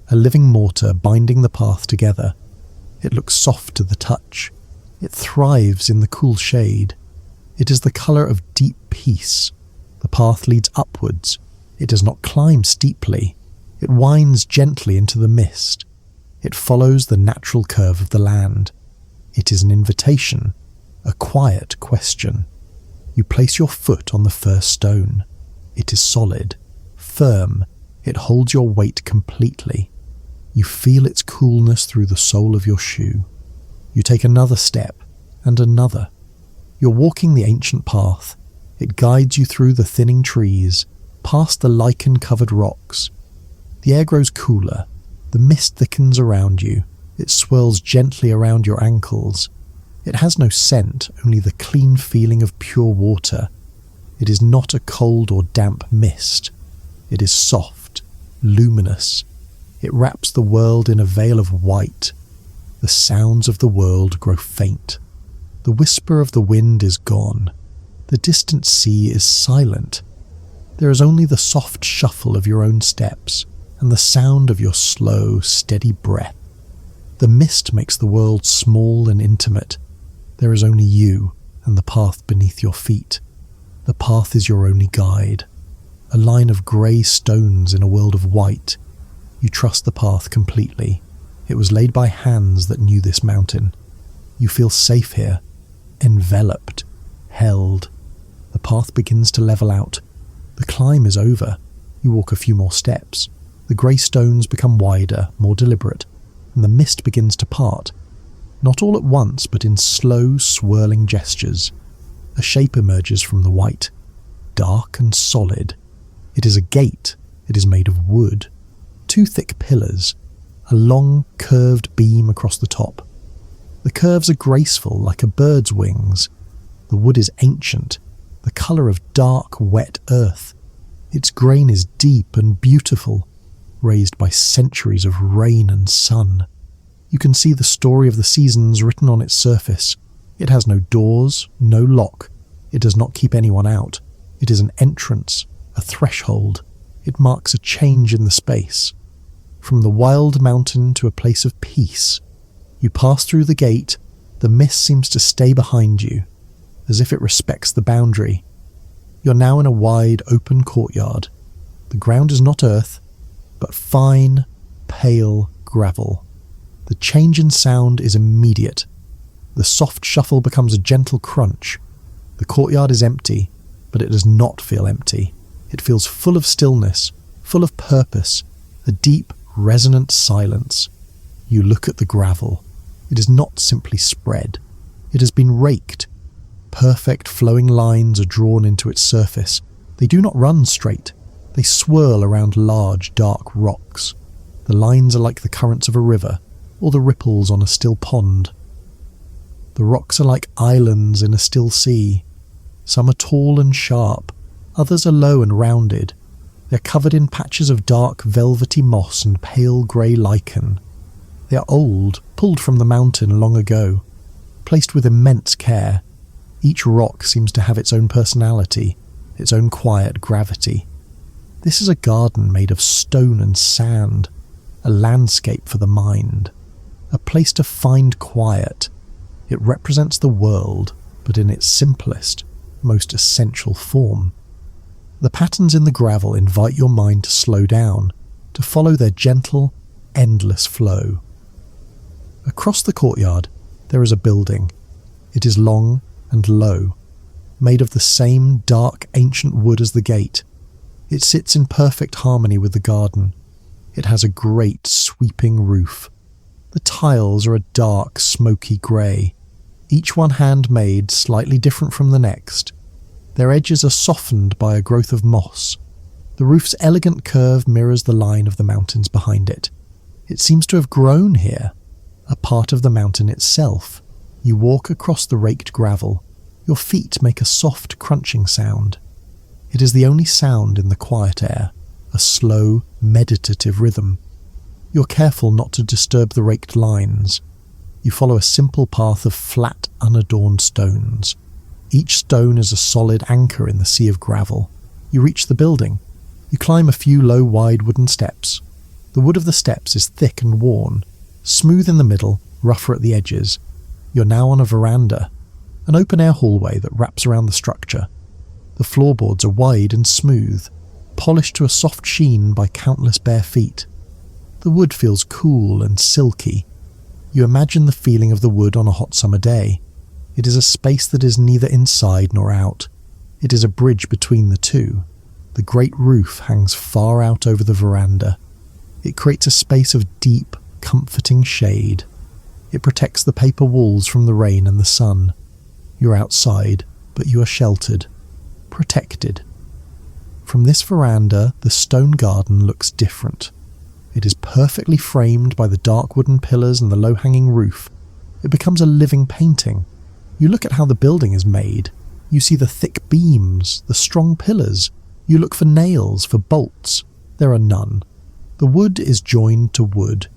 a living mortar binding the path together. It looks soft to the touch. It thrives in the cool shade. It is the colour of deep peace. The path leads upwards. It does not climb steeply. It winds gently into the mist. It follows the natural curve of the land. It is an invitation, a quiet question. You place your foot on the first stone. It is solid, firm. It holds your weight completely. You feel its coolness through the sole of your shoe. You take another step, and another. You're walking the ancient path. It guides you through the thinning trees, past the lichen-covered rocks. The air grows cooler. The mist thickens around you. It swirls gently around your ankles. It has no scent, only the clean feeling of pure water. It is not a cold or damp mist. It is soft, luminous. It wraps the world in a veil of white. The sounds of the world grow faint. The whisper of the wind is gone. The distant sea is silent. There is only the soft shuffle of your own steps and the sound of your slow, steady breath. The mist makes the world small and intimate. There is only you and the path beneath your feet. The path is your only guide. A line of grey stones in a world of white. You trust the path completely. It was laid by hands that knew this mountain. You feel safe here, enveloped, held. The path begins to level out. The climb is over. You walk a few more steps. The grey stones become wider, more deliberate, and the mist begins to part. Not all at once, but in slow, swirling gestures. A shape emerges from the white, dark and solid. It is a gate. It is made of wood. 2 thick pillars, a long, curved beam across the top. The curves are graceful, like a bird's wings. The wood is ancient, the colour of dark, wet earth. Its grain is deep and beautiful, raised by centuries of rain and sun. You can see the story of the seasons written on its surface. It has no doors, no lock. It does not keep anyone out. It is an entrance, a threshold. It marks a change in the space. From the wild mountain to a place of peace. You pass through the gate. The mist seems to stay behind you, as if it respects the boundary. You're now in a wide, open courtyard. The ground is not earth, but fine, pale gravel. The change in sound is immediate. The soft shuffle becomes a gentle crunch. The courtyard is empty, but it does not feel empty. It feels full of stillness, full of purpose, a deep, resonant silence. You look at the gravel. It is not simply spread. It has been raked. Perfect flowing lines are drawn into its surface. They do not run straight. They swirl around large, dark rocks. The lines are like the currents of a river, or the ripples on a still pond. The rocks are like islands in a still sea. Some are tall and sharp. Others are low and rounded. They are covered in patches of dark, velvety moss and pale grey lichen. They are old, pulled from the mountain long ago, placed with immense care. Each rock seems to have its own personality, its own quiet gravity. This is a garden made of stone and sand, a landscape for the mind, a place to find quiet. It represents the world, but in its simplest, most essential form. The patterns in the gravel invite your mind to slow down, to follow their gentle, endless flow. Across the courtyard, there is a building. It is long and low, made of the same dark, ancient wood as the gate. It sits in perfect harmony with the garden. It has a great, sweeping roof. The tiles are a dark, smoky grey, each one handmade, slightly different from the next. Their edges are softened by a growth of moss. The roof's elegant curve mirrors the line of the mountains behind it. It seems to have grown here, a part of the mountain itself. You walk across the raked gravel. Your feet make a soft, crunching sound. It is the only sound in the quiet air, a slow, meditative rhythm. You're careful not to disturb the raked lines. You follow a simple path of flat, unadorned stones. Each stone is a solid anchor in the sea of gravel. You reach the building. You climb a few low, wide wooden steps. The wood of the steps is thick and worn, smooth in the middle, rougher at the edges. You're now on a veranda. an open-air hallway that wraps around the structure. The floorboards are wide and smooth, polished to a soft sheen by countless bare feet. The wood feels cool and silky. You imagine the feeling of the wood on a hot summer day. It is a space that is neither inside nor out. It is a bridge between the two. The great roof hangs far out over the veranda. It creates a space of deep, comforting shade. It protects the paper walls from the rain and the sun. You're outside, but you are sheltered, protected. From this veranda, the stone garden looks different. It is perfectly framed by the dark wooden pillars and the low-hanging roof. It becomes a living painting. You look at how the building is made. You see the thick beams, the strong pillars. You look for nails, for bolts. There are none. The wood is joined to wood.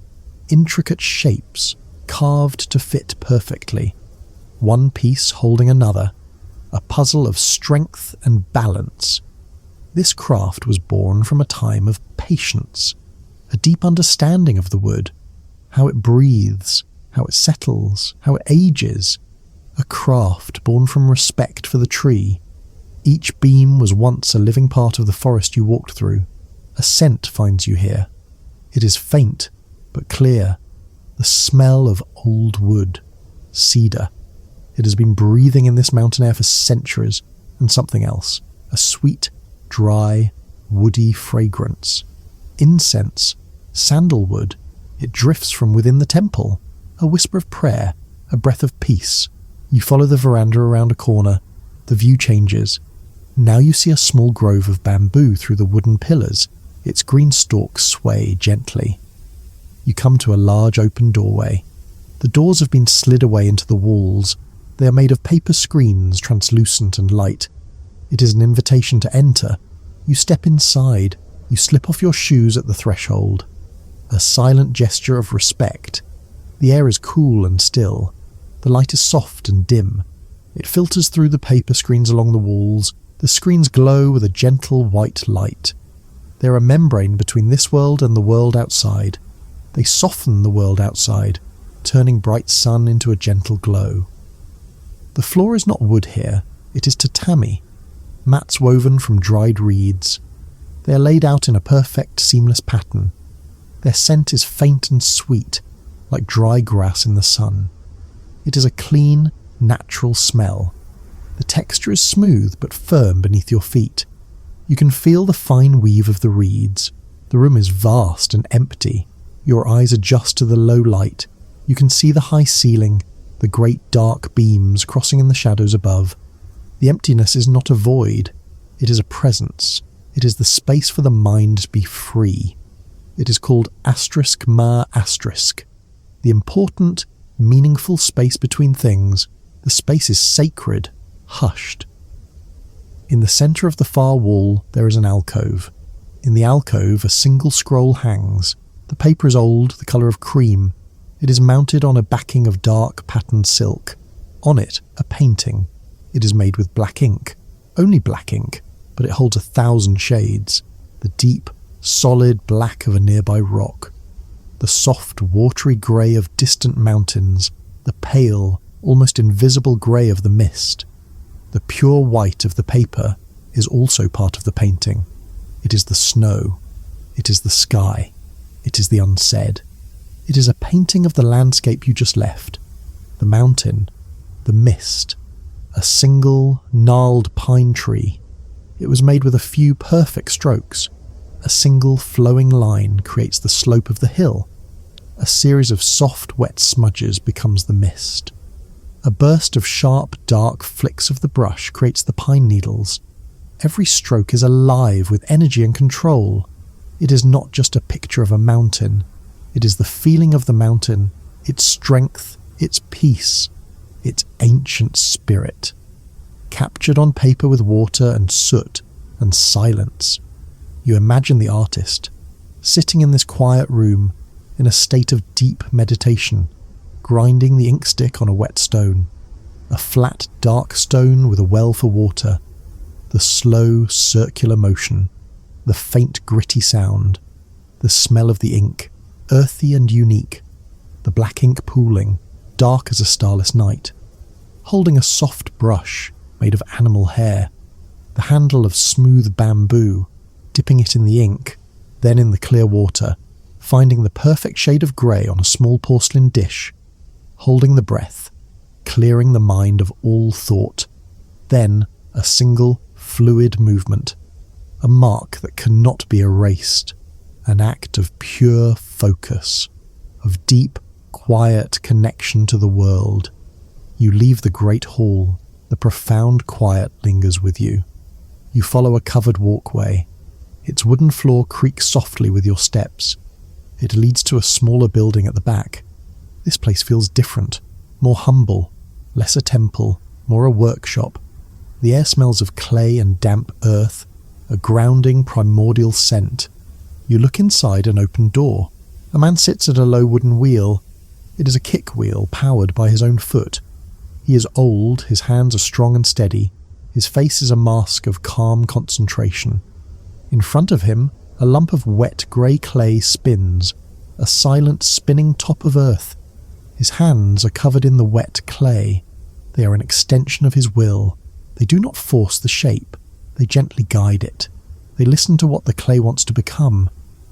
Intricate shapes, carved to fit perfectly. One piece holding another. A puzzle of strength and balance. This craft was born from a time of patience, a deep understanding of the wood, how it breathes, how it settles, how it ages. A craft born from respect for the tree. Each beam was once a living part of the forest you walked through. A scent finds you here. It is faint, but clear. The smell of old wood, cedar. It has been breathing in this mountain air for centuries, and something else. A sweet, dry, woody fragrance. Incense, sandalwood. It drifts from within the temple. A whisper of prayer, a breath of peace. You follow the veranda around a corner. The view changes. Now you see a small grove of bamboo through the wooden pillars. Its green stalks sway gently. You come to a large open doorway. The doors have been slid away into the walls. They are made of paper screens, translucent and light. It is an invitation to enter. You step inside. You slip off your shoes at the threshold. A silent gesture of respect. The air is cool and still. The light is soft and dim. It filters through the paper screens along the walls. The screens glow with a gentle white light. They are a membrane between this world and the world outside. They soften the world outside, turning bright sun into a gentle glow. The floor is not wood here. It is tatami, mats woven from dried reeds. They are laid out in a perfect, seamless pattern. Their scent is faint and sweet, like dry grass in the sun. It is a clean, natural smell. The texture is smooth but firm beneath your feet. You can feel the fine weave of the reeds. The room is vast and empty. Your eyes adjust to the low light. You can see the high ceiling, the great dark beams crossing in the shadows above. The emptiness is not a void. It is a presence. It is the space for the mind to be free. It is called ***, the important, meaningful space between things. The space is sacred, hushed. In the centre of the far wall there is an alcove. In the alcove a single scroll hangs. The paper is old, the colour of cream. It is mounted on a backing of dark patterned silk. On it a painting. It is made with black ink. Only black ink, but it holds 1,000 shades. The deep, solid black of a nearby rock. The soft, watery grey of distant mountains. The pale, almost invisible grey of the mist. The pure white of the paper is also part of the painting. It is the snow. It is the sky. It is the unsaid. It is a painting of the landscape you just left. The mountain. The mist. A single, gnarled pine tree. It was made with a few perfect strokes. A single flowing line creates the slope of the hill. A series of soft, wet smudges becomes the mist. A burst of sharp, dark flicks of the brush creates the pine needles. Every stroke is alive with energy and control. It is not just a picture of a mountain. It is the feeling of the mountain, its strength, its peace, its ancient spirit. Captured on paper with water and soot and silence. You imagine the artist, sitting in this quiet room, in a state of deep meditation, grinding the ink stick on a wet stone. A flat, dark stone with a well for water. The slow, circular motion. The faint, gritty sound. The smell of the ink, earthy and unique. The black ink pooling, dark as a starless night. holding a soft brush made of animal hair, the handle of smooth bamboo, dipping it in the ink, then in the clear water, finding the perfect shade of grey on a small porcelain dish, holding the breath, clearing the mind of all thought, then a single fluid movement, a mark that cannot be erased, an act of pure focus, of deep, quiet connection to the world. You leave the great hall, the profound quiet lingers with you. You follow a covered walkway. Its wooden floor creaks softly with your steps. It leads to a smaller building at the back. This place feels different, more humble, less a temple, more a workshop. The air smells of clay and damp earth, a grounding primordial scent. You look inside an open door. A man sits at a low wooden wheel. It is a kick wheel powered by his own foot. He is old, his hands are strong and steady. His face is a mask of calm concentration. In front of him, a lump of wet grey clay spins, a silent spinning top of earth. His hands are covered in the wet clay. They are an extension of his will. They do not force the shape. They gently guide it. They listen to what the clay wants to become.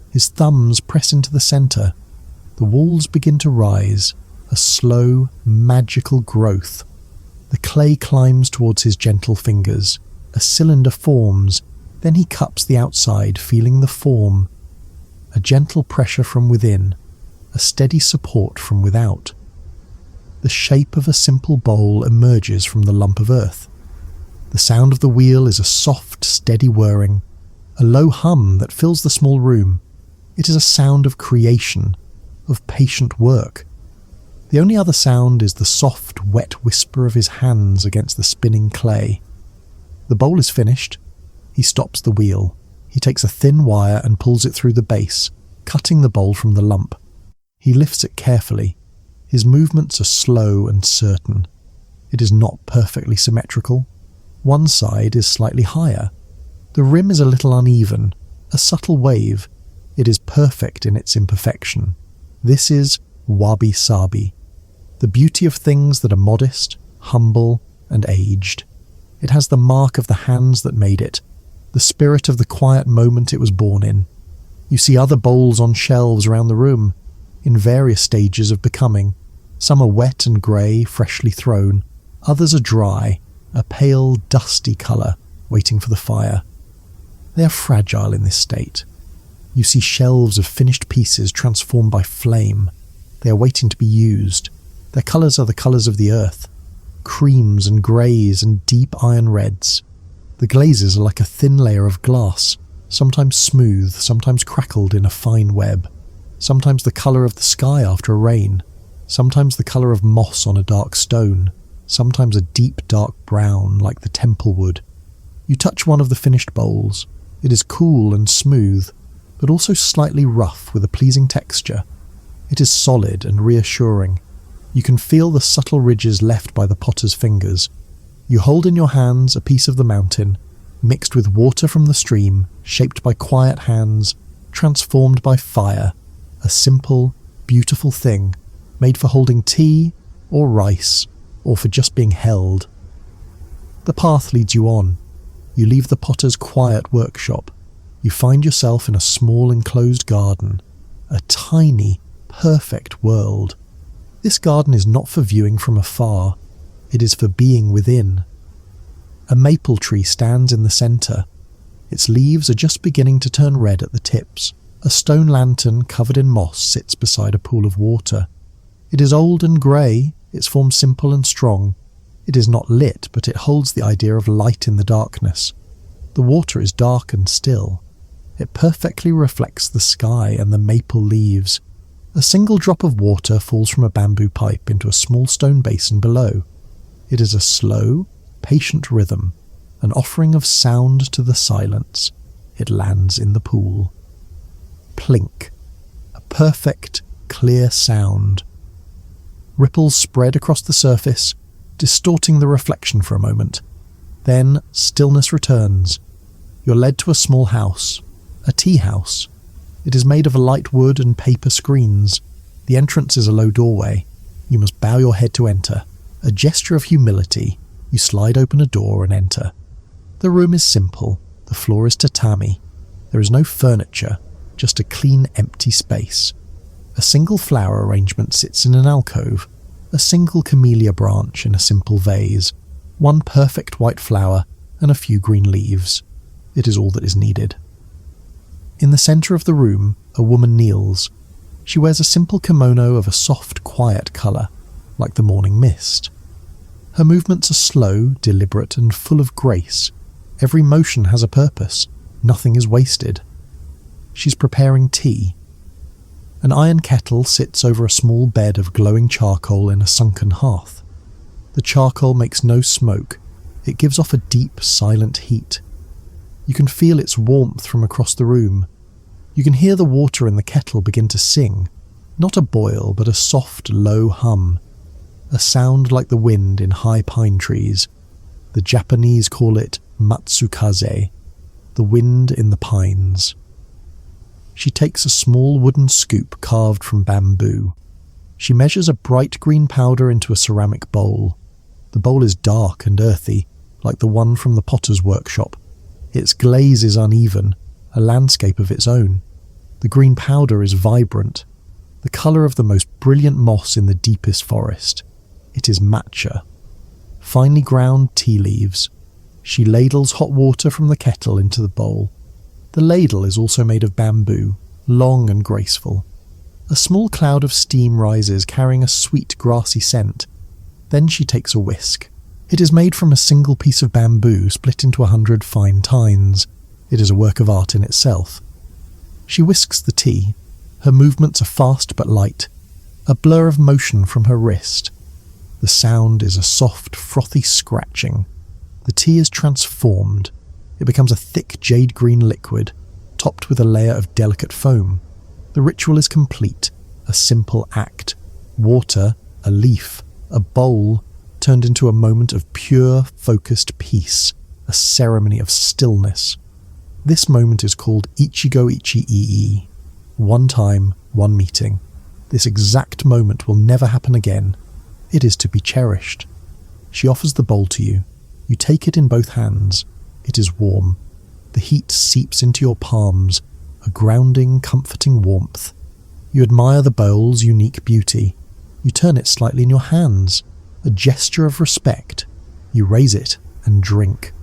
His thumbs press into the centre. The walls begin to rise, a slow, magical growth. The clay climbs towards his gentle fingers. A cylinder forms. Then he cups the outside, feeling the form. A gentle pressure from within, a steady support from without. The shape of a simple bowl emerges from the lump of earth. The sound of the wheel is a soft, steady whirring, a low hum that fills the small room. It is a sound of creation, of patient work. The only other sound is the soft, wet whisper of his hands against the spinning clay. The bowl is finished. He stops the wheel. He takes a thin wire and pulls it through the base, cutting the bowl from the lump. He lifts it carefully. His movements are slow and certain. It is not perfectly symmetrical. One side is slightly higher. The rim is a little uneven, a subtle wave. It is perfect in its imperfection. This is wabi-sabi, the beauty of things that are modest, humble, and aged. It has the mark of the hands that made it, the spirit of the quiet moment it was born in. You see other bowls on shelves around the room, in various stages of becoming. Some are wet and grey, freshly thrown. Others are dry, a pale, dusty colour, waiting for the fire. They are fragile in this state. You see shelves of finished pieces transformed by flame. They are waiting to be used. Their colours are the colours of the earth, creams and greys and deep iron reds. The glazes are like a thin layer of glass, sometimes smooth, sometimes crackled in a fine web, sometimes the colour of the sky after a rain, sometimes the colour of moss on a dark stone, sometimes a deep dark brown like the temple wood. You touch one of the finished bowls. It is cool and smooth, but also slightly rough with a pleasing texture. It is solid and reassuring. You can feel the subtle ridges left by the potter's fingers. You hold in your hands a piece of the mountain, mixed with water from the stream, shaped by quiet hands, transformed by fire, a simple, beautiful thing, made for holding tea, or rice, or for just being held. The path leads you on. You leave the potter's quiet workshop. You find yourself in a small enclosed garden, a tiny, perfect world. This garden is not for viewing from afar. It is for being within. A maple tree stands in the centre. Its leaves are just beginning to turn red at the tips. A stone lantern covered in moss sits beside a pool of water. It is old and grey, its form simple and strong. It is not lit, but it holds the idea of light in the darkness. The water is dark and still. It perfectly reflects the sky and the maple leaves. A single drop of water falls from a bamboo pipe into a small stone basin below. It is a slow, patient rhythm, an offering of sound to the silence. It lands in the pool. Plink. A perfect, clear sound. Ripples spread across the surface, distorting the reflection for a moment. Then stillness returns. You're led to a small house, a tea house. It is made of light wood and paper screens. The entrance is a low doorway. You must bow your head to enter. A gesture of humility, you slide open a door and enter. The room is simple, the floor is tatami. There is no furniture, just a clean, empty space. A single flower arrangement sits in an alcove, a single camellia branch in a simple vase, one perfect white flower and a few green leaves. It is all that is needed. In the centre of the room, a woman kneels. She wears a simple kimono of a soft, quiet colour, like the morning mist. Her movements are slow, deliberate, and full of grace. Every motion has a purpose. Nothing is wasted. She's preparing tea. An iron kettle sits over a small bed of glowing charcoal in a sunken hearth. The charcoal makes no smoke. It gives off a deep, silent heat. You can feel its warmth from across the room. You can hear the water in the kettle begin to sing, not a boil, but a soft, low hum, a sound like the wind in high pine trees. The Japanese call it matsukaze, the wind in the pines. She takes a small wooden scoop carved from bamboo. She measures a bright green powder into a ceramic bowl. The bowl is dark and earthy, like the one from the potter's workshop. Its glaze is uneven, a landscape of its own. The green powder is vibrant, the colour of the most brilliant moss in the deepest forest. It is matcha. Finely ground tea leaves. She ladles hot water from the kettle into the bowl. The ladle is also made of bamboo, long and graceful. A small cloud of steam rises, carrying a sweet grassy scent. Then she takes a whisk. It is made from a single piece of bamboo split into 100 fine tines. It is a work of art in itself. She whisks the tea. Her movements are fast but light, a blur of motion from her wrist. The sound is a soft, frothy scratching. The tea is transformed. It becomes a thick jade-green liquid, topped with a layer of delicate foam. The ritual is complete, a simple act. Water, a leaf, a bowl, turned into a moment of pure, focused peace, a ceremony of stillness. This moment is called Ichigo Ichi-ii. One time, one meeting. This exact moment will never happen again. It is to be cherished. She offers the bowl to you. You take it in both hands. It is warm. The heat seeps into your palms, a grounding, comforting warmth. You admire the bowl's unique beauty. You turn it slightly in your hands, a gesture of respect. You raise it and drink.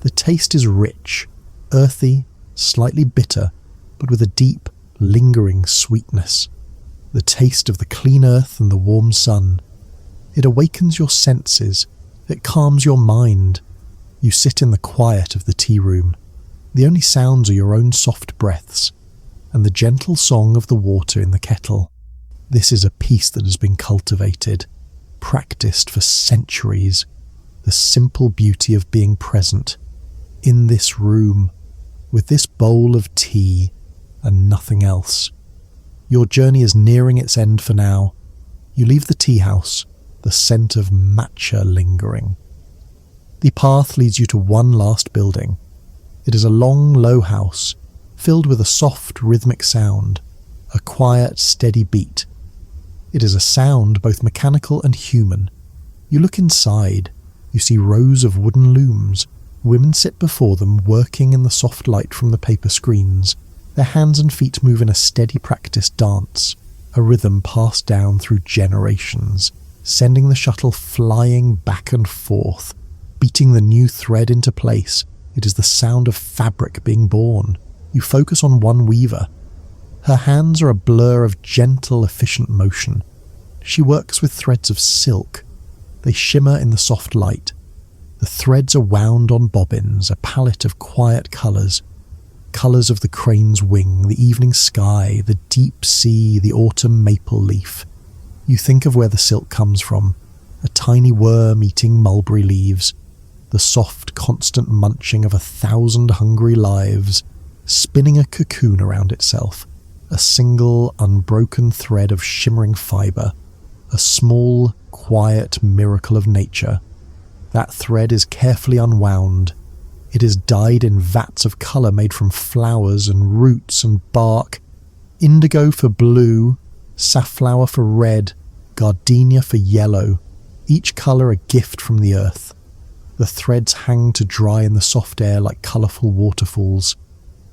The taste is rich, earthy, slightly bitter, but with a deep, lingering sweetness. The taste of the clean earth and the warm sun. It awakens your senses. It calms your mind. You sit in the quiet of the tea room. The only sounds are your own soft breaths and the gentle song of the water in the kettle. This is a peace that has been cultivated, practiced for centuries. The simple beauty of being present in this room with this bowl of tea and nothing else. Your journey is nearing its end for now. You leave the tea house, the scent of matcha lingering. The path leads you to one last building. It is a long, low house, filled with a soft, rhythmic sound, a quiet, steady beat. It is a sound both mechanical and human. You look inside. You see rows of wooden looms. Women sit before them, working in the soft light from the paper screens. Their hands and feet move in a steady practiced dance, a rhythm passed down through generations, sending the shuttle flying back and forth, beating the new thread into place. It is the sound of fabric being born. You focus on one weaver. Her hands are a blur of gentle, efficient motion. She works with threads of silk. They shimmer in the soft light. The threads are wound on bobbins, a palette of quiet colours. Colours of the crane's wing, the evening sky, the deep sea, the autumn maple leaf. You think of where the silk comes from, a tiny worm eating mulberry leaves, the soft, constant munching of 1,000 hungry lives, spinning a cocoon around itself, a single, unbroken thread of shimmering fibre, a small, quiet miracle of nature. That thread is carefully unwound. It is dyed in vats of colour made from flowers and roots and bark, indigo for blue, safflower for red, gardenia for yellow, each colour a gift from the earth. The threads hang to dry in the soft air like colourful waterfalls,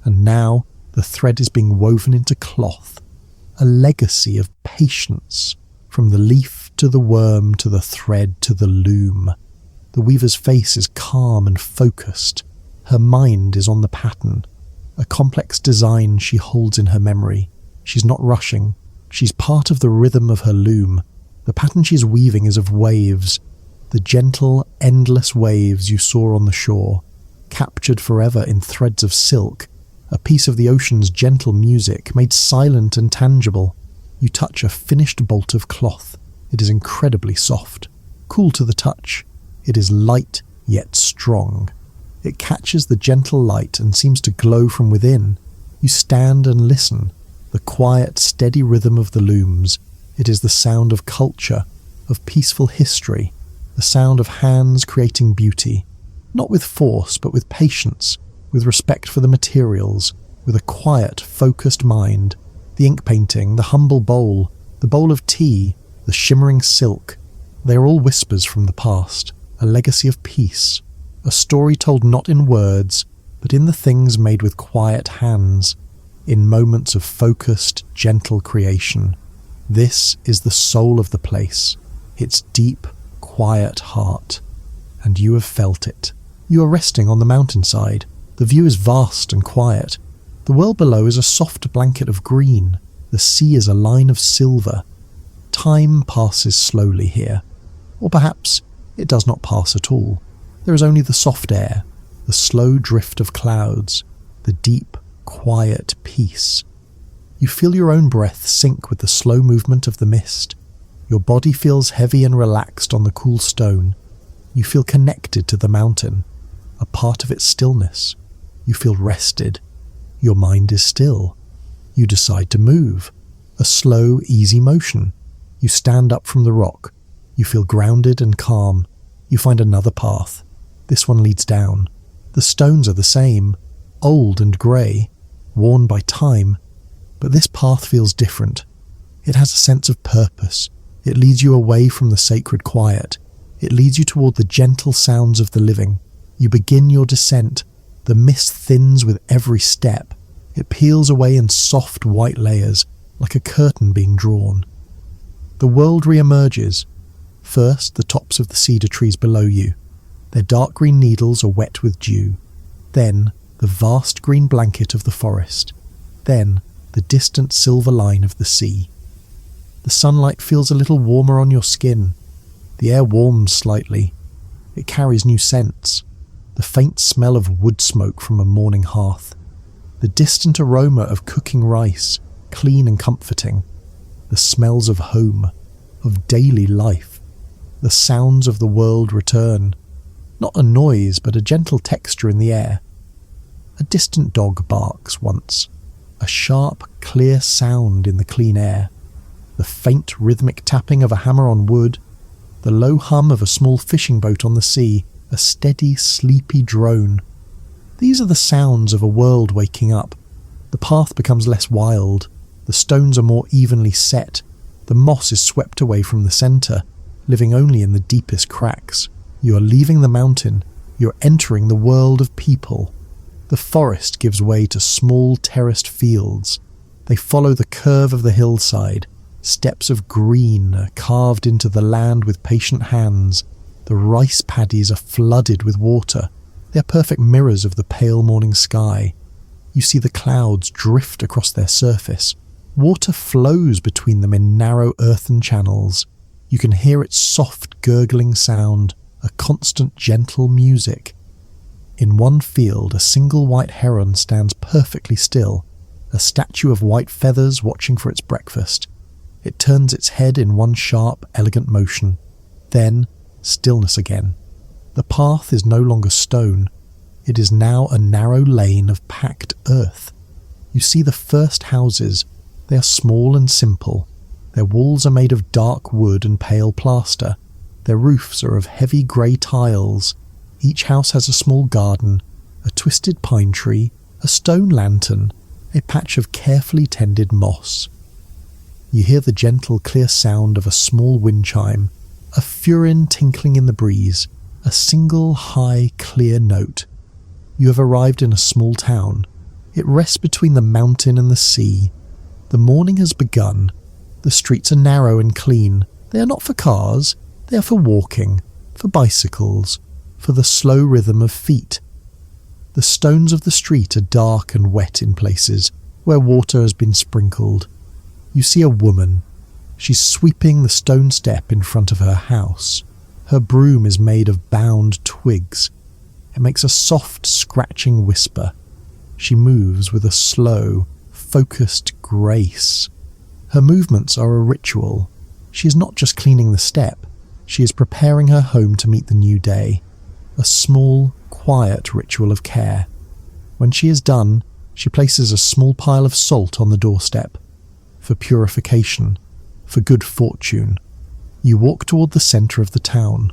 and now the thread is being woven into cloth, a legacy of patience, from the leaf to the worm to the thread to the loom. The weaver's face is calm and focused. Her mind is on the pattern, a complex design she holds in her memory. She's not rushing. She's part of the rhythm of her loom. The pattern she's weaving is of waves, the gentle, endless waves you saw on the shore, captured forever in threads of silk, a piece of the ocean's gentle music made silent and tangible. You touch a finished bolt of cloth. It is incredibly soft, cool to the touch. It is light yet strong. It catches the gentle light and seems to glow from within. You stand and listen. The quiet, steady rhythm of the looms. It is the sound of culture, of peaceful history, the sound of hands creating beauty, not with force but with patience, with respect for the materials, with a quiet, focused mind. The ink painting, the humble bowl, the bowl of tea, the shimmering silk, they are all whispers from the past, a legacy of peace, a story told not in words, but in the things made with quiet hands, in moments of focused, gentle creation. This is the soul of the place, its deep, quiet heart, and you have felt it. You are resting on the mountainside. The view is vast and quiet. The world below is a soft blanket of green. The sea is a line of silver. Time passes slowly here, or perhaps it does not pass at all. There is only the soft air, the slow drift of clouds, the deep, quiet peace. You feel your own breath sink with the slow movement of the mist. Your body feels heavy and relaxed on the cool stone. You feel connected to the mountain, a part of its stillness. You feel rested. Your mind is still. You decide to move. A slow, easy motion. You stand up from the rock. You feel grounded and calm. You find another path. This one leads down. The stones are the same, old and grey, worn by time, but this path feels different. It has a sense of purpose. It leads you away from the sacred quiet. It leads you toward the gentle sounds of the living. You begin your descent. The mist thins with every step. It peels away in soft white layers, like a curtain being drawn. The world re-emerges. First, the tops of the cedar trees below you. Their dark green needles are wet with dew. Then, the vast green blanket of the forest. Then, the distant silver line of the sea. The sunlight feels a little warmer on your skin. The air warms slightly. It carries new scents. The faint smell of wood smoke from a morning hearth. The distant aroma of cooking rice, clean and comforting. The smells of home, of daily life. The sounds of the world return. Not a noise, but a gentle texture in the air. A distant dog barks once. A sharp, clear sound in the clean air. The faint rhythmic tapping of a hammer on wood. The low hum of a small fishing boat on the sea. A steady, sleepy drone. These are the sounds of a world waking up. The path becomes less wild. The stones are more evenly set. The moss is swept away from the centre, living only in the deepest cracks. You are leaving the mountain. You are entering the world of people. The forest gives way to small terraced fields. They follow the curve of the hillside. Steps of green are carved into the land with patient hands. The rice paddies are flooded with water. They are perfect mirrors of the pale morning sky. You see the clouds drift across their surface. Water flows between them in narrow earthen channels. You can hear its soft gurgling sound, a constant gentle music. In one field, a single white heron stands perfectly still, a statue of white feathers watching for its breakfast. It turns its head in one sharp, elegant motion. Then, stillness again. The path is no longer stone. It is now a narrow lane of packed earth. You see the first houses. They are small and simple. Their walls are made of dark wood and pale plaster. Their roofs are of heavy grey tiles. Each house has a small garden, a twisted pine tree, a stone lantern, a patch of carefully tended moss. You hear the gentle, clear sound of a small wind chime. A furin tinkling in the breeze, a single high, clear note. You have arrived in a small town. It rests between the mountain and the sea. The morning has begun. The streets are narrow and clean. They are not for cars. They are for walking, for bicycles, for the slow rhythm of feet. The stones of the street are dark and wet in places where water has been sprinkled. You see a woman. She's sweeping the stone step in front of her house. Her broom is made of bound twigs. It makes a soft, scratching whisper. She moves with a slow, focused grace. Her movements are a ritual. She is not just cleaning the step. She is preparing her home to meet the new day. A small, quiet ritual of care. When she is done, she places a small pile of salt on the doorstep. For purification, for good fortune. You walk toward the centre of the town.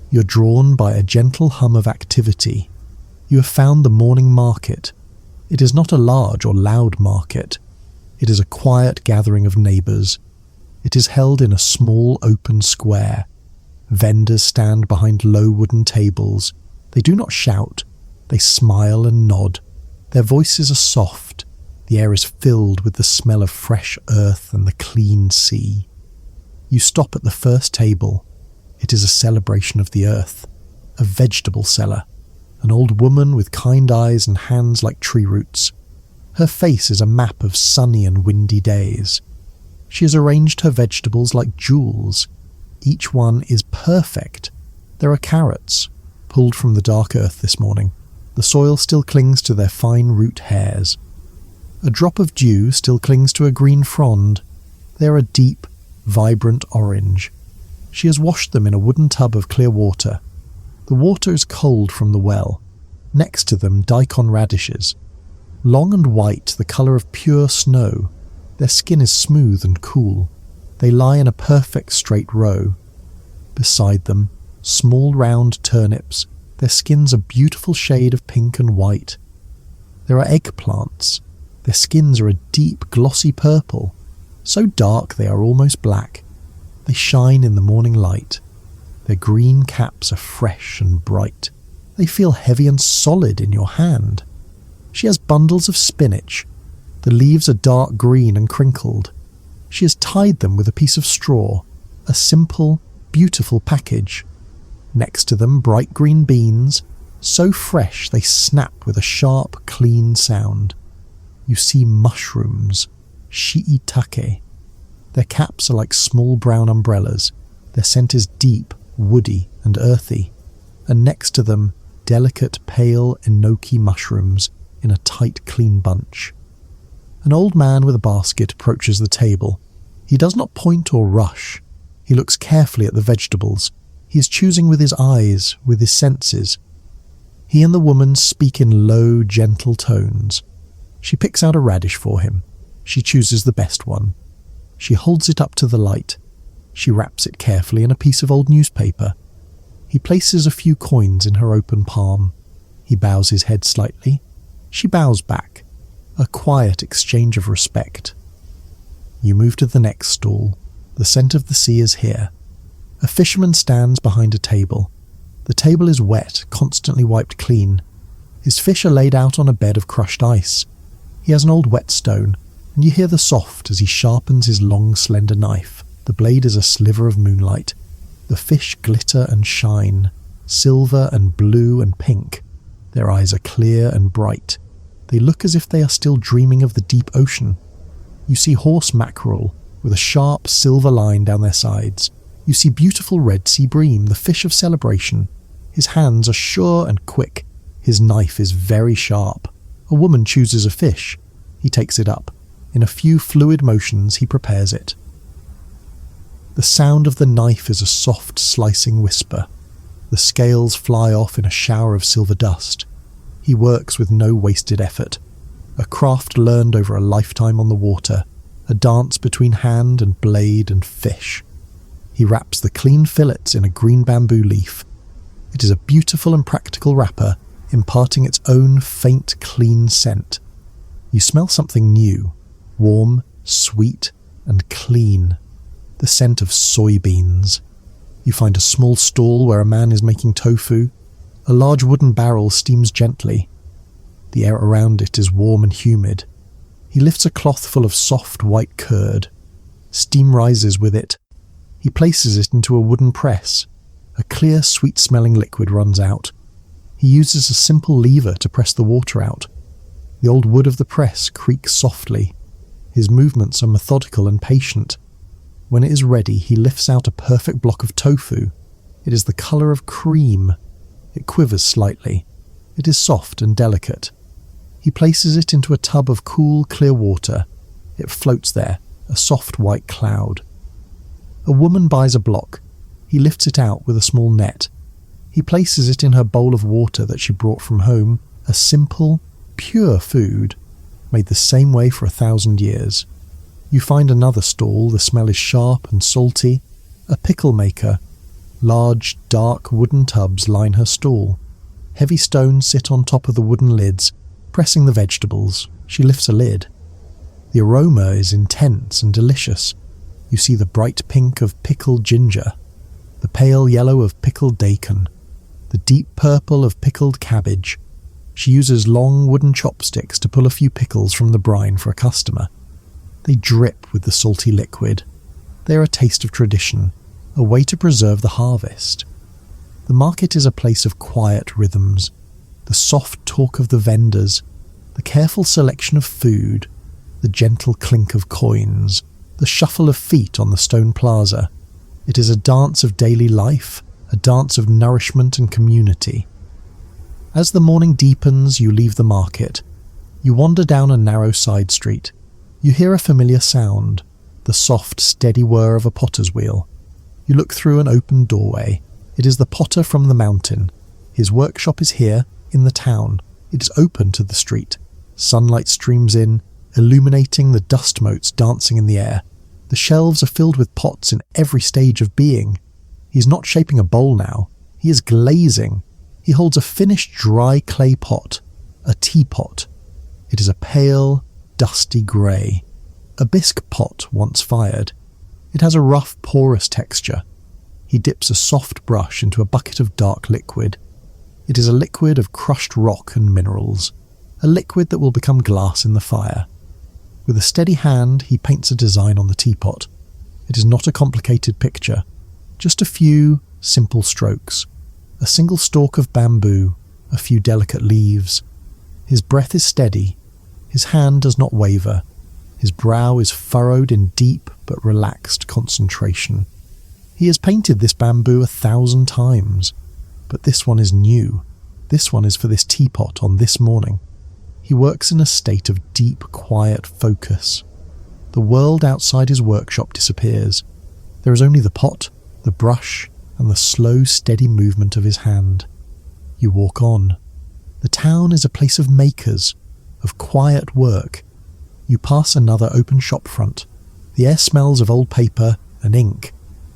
You're drawn by a gentle hum of activity. You have found the morning market. It is not a large or loud market. It is a quiet gathering of neighbours. It is held in a small open square. Vendors stand behind low wooden tables. They do not shout. They smile and nod. Their voices are soft. The air is filled with the smell of fresh earth and the clean sea. You stop at the first table. It is a celebration of the earth, a vegetable seller, an old woman with kind eyes and hands like tree roots. Her face is a map of sunny and windy days. She has arranged her vegetables like jewels. Each one is perfect. There are carrots, pulled from the dark earth this morning. The soil still clings to their fine root hairs. A drop of dew still clings to a green frond. They are a deep, vibrant orange. She has washed them in a wooden tub of clear water. The water is cold from the well. Next to them, daikon radishes. Long and white, the colour of pure snow. Their skin is smooth and cool. They lie in a perfect straight row. Beside them, small round turnips. Their skins a beautiful shade of pink and white. There are eggplants. Their skins are a deep, glossy purple, so dark they are almost black. They shine in the morning light. Their green caps are fresh and bright. They feel heavy and solid in your hand. She has bundles of spinach. The leaves are dark green and crinkled. She has tied them with a piece of straw, a simple, beautiful package. Next to them, bright green beans, so fresh they snap with a sharp, clean sound. You see mushrooms, shiitake. Their caps are like small brown umbrellas. Their scent is deep, woody and earthy. And next to them, delicate, pale enoki mushrooms in a tight, clean bunch. An old man with a basket approaches the table. He does not point or rush. He looks carefully at the vegetables. He is choosing with his eyes, with his senses. He and the woman speak in low, gentle tones. She picks out a radish for him. She chooses the best one. She holds it up to the light. She wraps it carefully in a piece of old newspaper. He places a few coins in her open palm. He bows his head slightly. She bows back. A quiet exchange of respect. You move to the next stall. The scent of the sea is here. A fisherman stands behind a table. The table is wet, constantly wiped clean. His fish are laid out on a bed of crushed ice. He has an old whetstone, and you hear the soft as he sharpens his long, slender knife. The blade is a sliver of moonlight. The fish glitter and shine, silver and blue and pink. Their eyes are clear and bright. They look as if they are still dreaming of the deep ocean. You see horse mackerel with a sharp silver line down their sides. You see beautiful red sea bream, the fish of celebration. His hands are sure and quick. His knife is very sharp. A woman chooses a fish. He takes it up. In a few fluid motions, he prepares it. The sound of the knife is a soft, slicing whisper. The scales fly off in a shower of silver dust. He works with no wasted effort. A craft learned over a lifetime on the water. A dance between hand and blade and fish. He wraps the clean fillets in a green bamboo leaf. It is a beautiful and practical wrapper, imparting its own faint, clean scent. You smell something new, warm, sweet, and clean. The scent of soybeans. You find a small stall where a man is making tofu. A large wooden barrel steams gently. The air around it is warm and humid. He lifts a cloth full of soft white curd. Steam rises with it. He places it into a wooden press. A clear, sweet-smelling liquid runs out. He uses a simple lever to press the water out. The old wood of the press creaks softly. His movements are methodical and patient. When it is ready, he lifts out a perfect block of tofu. It is the colour of cream. It quivers slightly. It is soft and delicate. He places it into a tub of cool, clear water. It floats there, a soft white cloud. A woman buys a block. He lifts it out with a small net. He places it in her bowl of water that she brought from home, a simple, pure food, made the same way for 1,000 years. You find another stall, the smell is sharp and salty. A pickle maker. Large, dark wooden tubs line her stall. Heavy stones sit on top of the wooden lids, pressing the vegetables. She lifts a lid. The aroma is intense and delicious. You see the bright pink of pickled ginger, the pale yellow of pickled daikon, the deep purple of pickled cabbage. She uses long wooden chopsticks to pull a few pickles from the brine for a customer. They drip with the salty liquid. They are a taste of tradition, a way to preserve the harvest. The market is a place of quiet rhythms, the soft talk of the vendors, the careful selection of food, the gentle clink of coins, the shuffle of feet on the stone plaza. It is a dance of daily life, a dance of nourishment and community. As the morning deepens, you leave the market. You wander down a narrow side street. You hear a familiar sound, the soft, steady whir of a potter's wheel. You look through an open doorway. It is the potter from the mountain. His workshop is here, in the town. It is open to the street. Sunlight streams in, illuminating the dust motes dancing in the air. The shelves are filled with pots in every stage of being. He is not shaping a bowl now. He is glazing. He holds a finished dry clay pot, a teapot. It is a pale, dusty grey, a bisque pot once fired. It has a rough, porous texture. He dips a soft brush into a bucket of dark liquid. It is a liquid of crushed rock and minerals, a liquid that will become glass in the fire. With a steady hand, he paints a design on the teapot. It is not a complicated picture, just a few simple strokes. A single stalk of bamboo, a few delicate leaves. His breath is steady. His hand does not waver. His brow is furrowed in deep but relaxed concentration. He has painted this bamboo 1,000 times, but this one is new. This one is for this teapot on this morning. He works in a state of deep, quiet focus. The world outside his workshop disappears. There is only the pot, the brush, and the slow, steady movement of his hand. You walk on. The town is a place of makers, of quiet work. You pass another open shop front. The air smells of old paper and ink.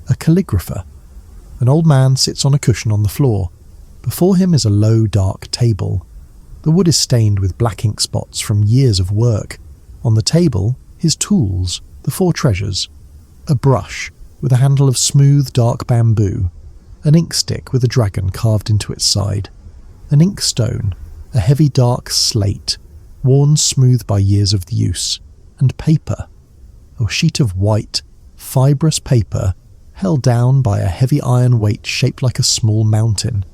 A calligrapher. An old man sits on a cushion on the floor. Before him is a low, dark table. The wood is stained with black ink spots from years of work. On the table, his tools, the 4 treasures. A brush with a handle of smooth, dark bamboo. An inkstick with a dragon carved into its side. An inkstone, a heavy dark slate, worn smooth by years of use. And paper. A sheet of white, fibrous paper held down by a heavy iron weight shaped like a small mountain.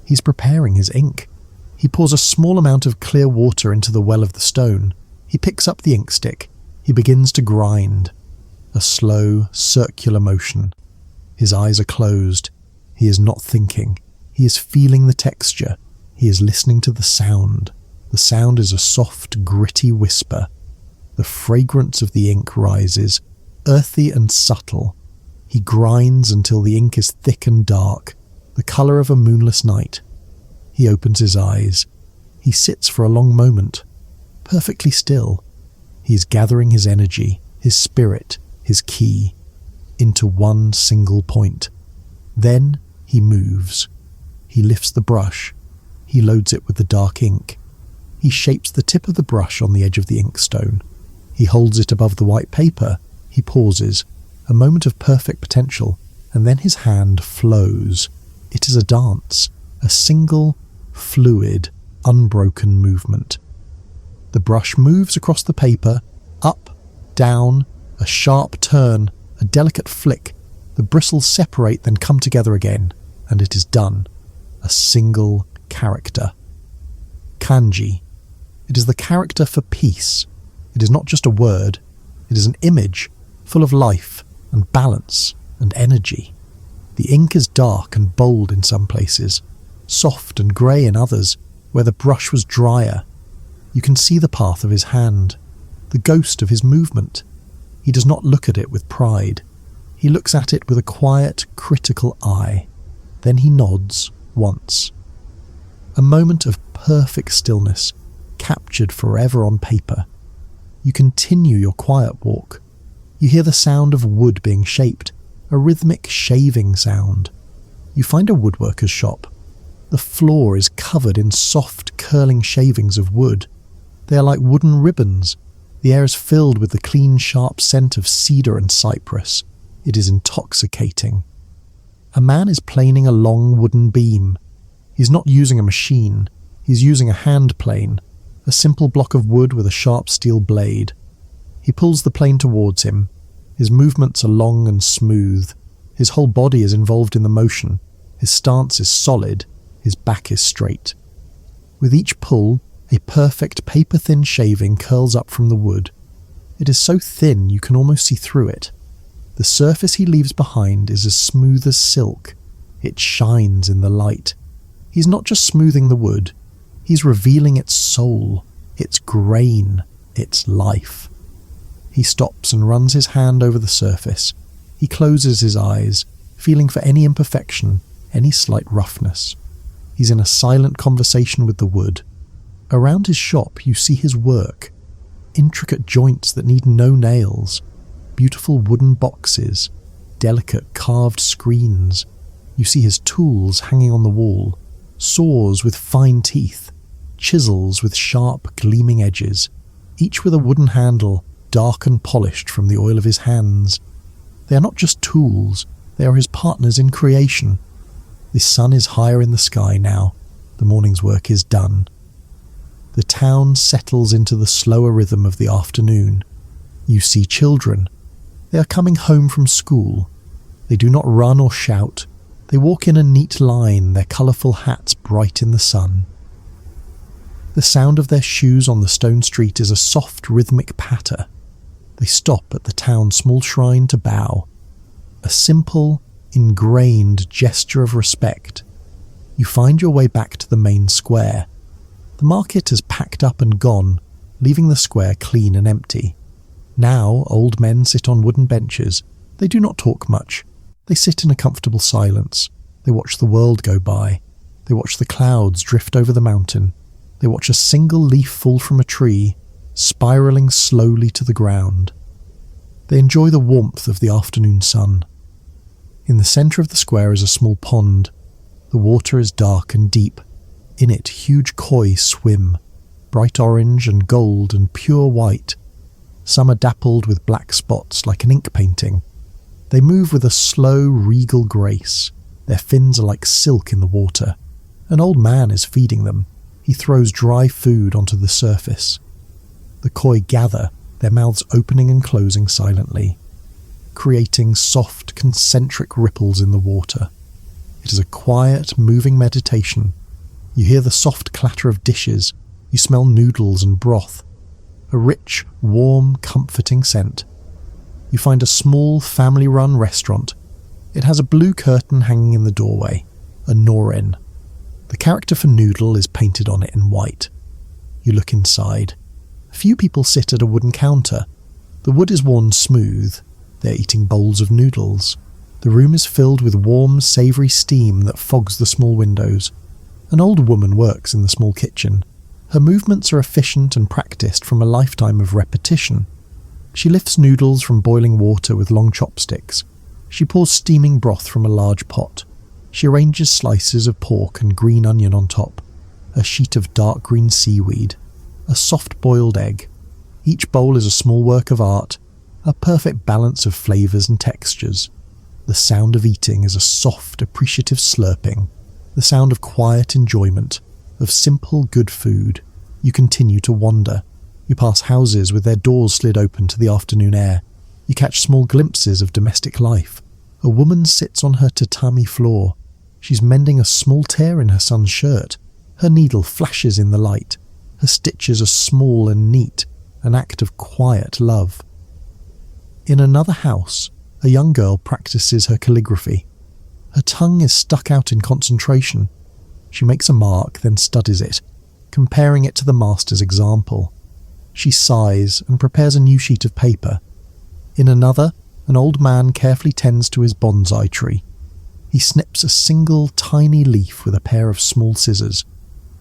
He's preparing his ink. He pours a small amount of clear water into the well of the stone. He picks up the inkstick. He begins to grind. A slow, circular motion. His eyes are closed. He is not thinking. He is feeling the texture. He is listening to the sound. The sound is a soft, gritty whisper. The fragrance of the ink rises, earthy and subtle. He grinds until the ink is thick and dark, the colour of a moonless night. He opens his eyes. He sits for a long moment, perfectly still. He is gathering his energy, his spirit, his ki, into one single point. Then he moves. He lifts the brush. He loads it with the dark ink. He shapes the tip of the brush on the edge of the inkstone. He holds it above the white paper. He pauses, a moment of perfect potential, and then his hand flows. It is a dance, a single, fluid, unbroken movement. The brush moves across the paper, up, down, a sharp turn, a delicate flick. The bristles separate, then come together again, and it is done. A single character. Kanji. It is the character for peace. It is not just a word. It is an image, full of life and balance and energy. The ink is dark and bold in some places, soft and grey in others, where the brush was drier. You can see the path of his hand, the ghost of his movement. He does not look at it with pride. He looks at it with a quiet, critical eye. Then he nods once. A moment of perfect stillness, captured forever on paper. You continue your quiet walk. You hear the sound of wood being shaped, a rhythmic shaving sound. You find a woodworker's shop. The floor is covered in soft, curling shavings of wood. They are like wooden ribbons. The air is filled with the clean, sharp scent of cedar and cypress. It is intoxicating. A man is planing a long wooden beam. He's not using a machine. He's using a hand plane, a simple block of wood with a sharp steel blade. He pulls the plane towards him. His movements are long and smooth. His whole body is involved in the motion. His stance is solid. His back is straight. With each pull, a perfect paper-thin shaving curls up from the wood. It is so thin you can almost see through it. The surface he leaves behind is as smooth as silk. It shines in the light. He's not just smoothing the wood. He's revealing its soul, its grain, its life. He stops and runs his hand over the surface. He closes his eyes, feeling for any imperfection, any slight roughness. He's in a silent conversation with the wood. Around his shop you see his work. Intricate joints that need no nails. Beautiful wooden boxes. Delicate carved screens. You see his tools hanging on the wall. Saws with fine teeth. Chisels with sharp, gleaming edges. Each with a wooden handle, dark and polished from the oil of his hands. They are not just tools. They are his partners in creation. The sun is higher in the sky now. The morning's work is done. The town settles into the slower rhythm of the afternoon. You see children. They are coming home from school. They do not run or shout. They walk in a neat line, their colourful hats bright in the sun. The sound of their shoes on the stone street is a soft rhythmic patter. They stop at the town's small shrine to bow. A simple, ingrained gesture of respect. You find your way back to the main square. The market has packed up and gone, leaving the square clean and empty. Now old men sit on wooden benches. They do not talk much. They sit in a comfortable silence. They watch the world go by. They watch the clouds drift over the mountain. They watch a single leaf fall from a tree, spiralling slowly to the ground. They enjoy the warmth of the afternoon sun. In the centre of the square is a small pond. The water is dark and deep. In it huge koi swim, bright orange and gold and pure white. Some are dappled with black spots like an ink painting. They move with a slow, regal grace. Their fins are like silk in the water. An old man is feeding them. He throws dry food onto the surface. The koi gather, their mouths opening and closing silently, creating soft, concentric ripples in the water. It is a quiet, moving meditation. You hear the soft clatter of dishes. You smell noodles and broth. A rich, warm, comforting scent. You find a small, family-run restaurant. It has a blue curtain hanging in the doorway, a norin. The character for noodle is painted on it in white. You look inside. A few people sit at a wooden counter. The wood is worn smooth. They are eating bowls of noodles. The room is filled with warm, savoury steam that fogs the small windows. An old woman works in the small kitchen. Her movements are efficient and practised from a lifetime of repetition. She lifts noodles from boiling water with long chopsticks. She pours steaming broth from a large pot. She arranges slices of pork and green onion on top, a sheet of dark green seaweed, a soft-boiled egg. Each bowl is a small work of art, a perfect balance of flavours and textures. The sound of eating is a soft, appreciative slurping, the sound of quiet enjoyment, of simple, good food. You continue to wander. You pass houses with their doors slid open to the afternoon air. You catch small glimpses of domestic life. A woman sits on her tatami floor. She's mending a small tear in her son's shirt. Her needle flashes in the light. Her stitches are small and neat, an act of quiet love. In another house, a young girl practices her calligraphy. Her tongue is stuck out in concentration. She makes a mark, then studies it, comparing it to the master's example. She sighs and prepares a new sheet of paper. In another, an old man carefully tends to his bonsai tree. He snips a single tiny leaf with a pair of small scissors.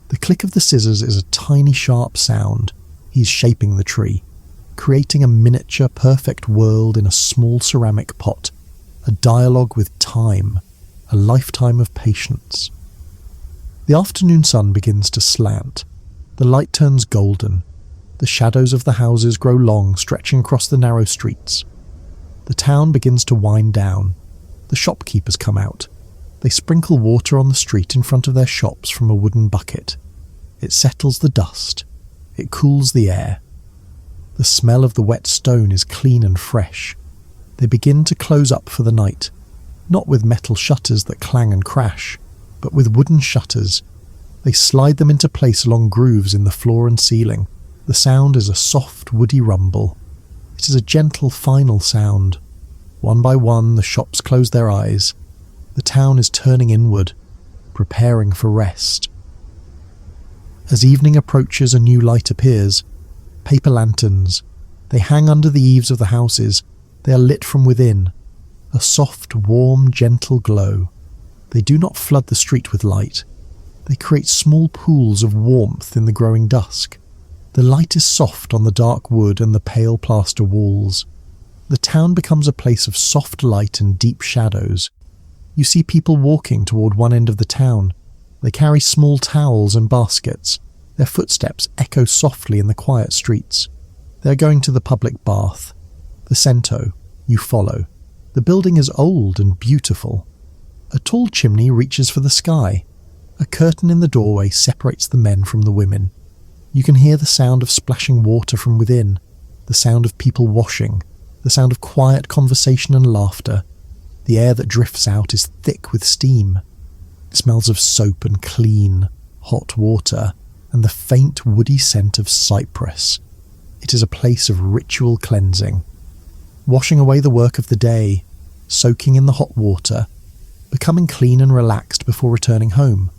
The click of the scissors is a tiny sharp sound. He's shaping the tree, creating a miniature perfect world in a small ceramic pot, a dialogue with time, a lifetime of patience. The afternoon sun begins to slant. The light turns golden. The shadows of the houses grow long, stretching across the narrow streets. The town begins to wind down. The shopkeepers come out. They sprinkle water on the street in front of their shops from a wooden bucket. It settles the dust. It cools the air. The smell of the wet stone is clean and fresh. They begin to close up for the night, not with metal shutters that clang and crash, but with wooden shutters. They slide them into place along grooves in the floor and ceiling. The sound is a soft, woody rumble. It is a gentle, final sound. One by one, the shops close their eyes. The town is turning inward, preparing for rest. As evening approaches, a new light appears. Paper lanterns. They hang under the eaves of the houses. They are lit from within. A soft, warm, gentle glow. They do not flood the street with light. They create small pools of warmth in the growing dusk. The light is soft on the dark wood and the pale plaster walls. The town becomes a place of soft light and deep shadows. You see people walking toward one end of the town. They carry small towels and baskets. Their footsteps echo softly in the quiet streets. They are going to the public bath. The Sento. You follow. The building is old and beautiful. A tall chimney reaches for the sky. A curtain in the doorway separates the men from the women. You can hear the sound of splashing water from within, the sound of people washing, the sound of quiet conversation and laughter. The air that drifts out is thick with steam. It smells of soap and clean, hot water, and the faint woody scent of cypress. It is a place of ritual cleansing. Washing away the work of the day, soaking in the hot water, becoming clean and relaxed before returning home.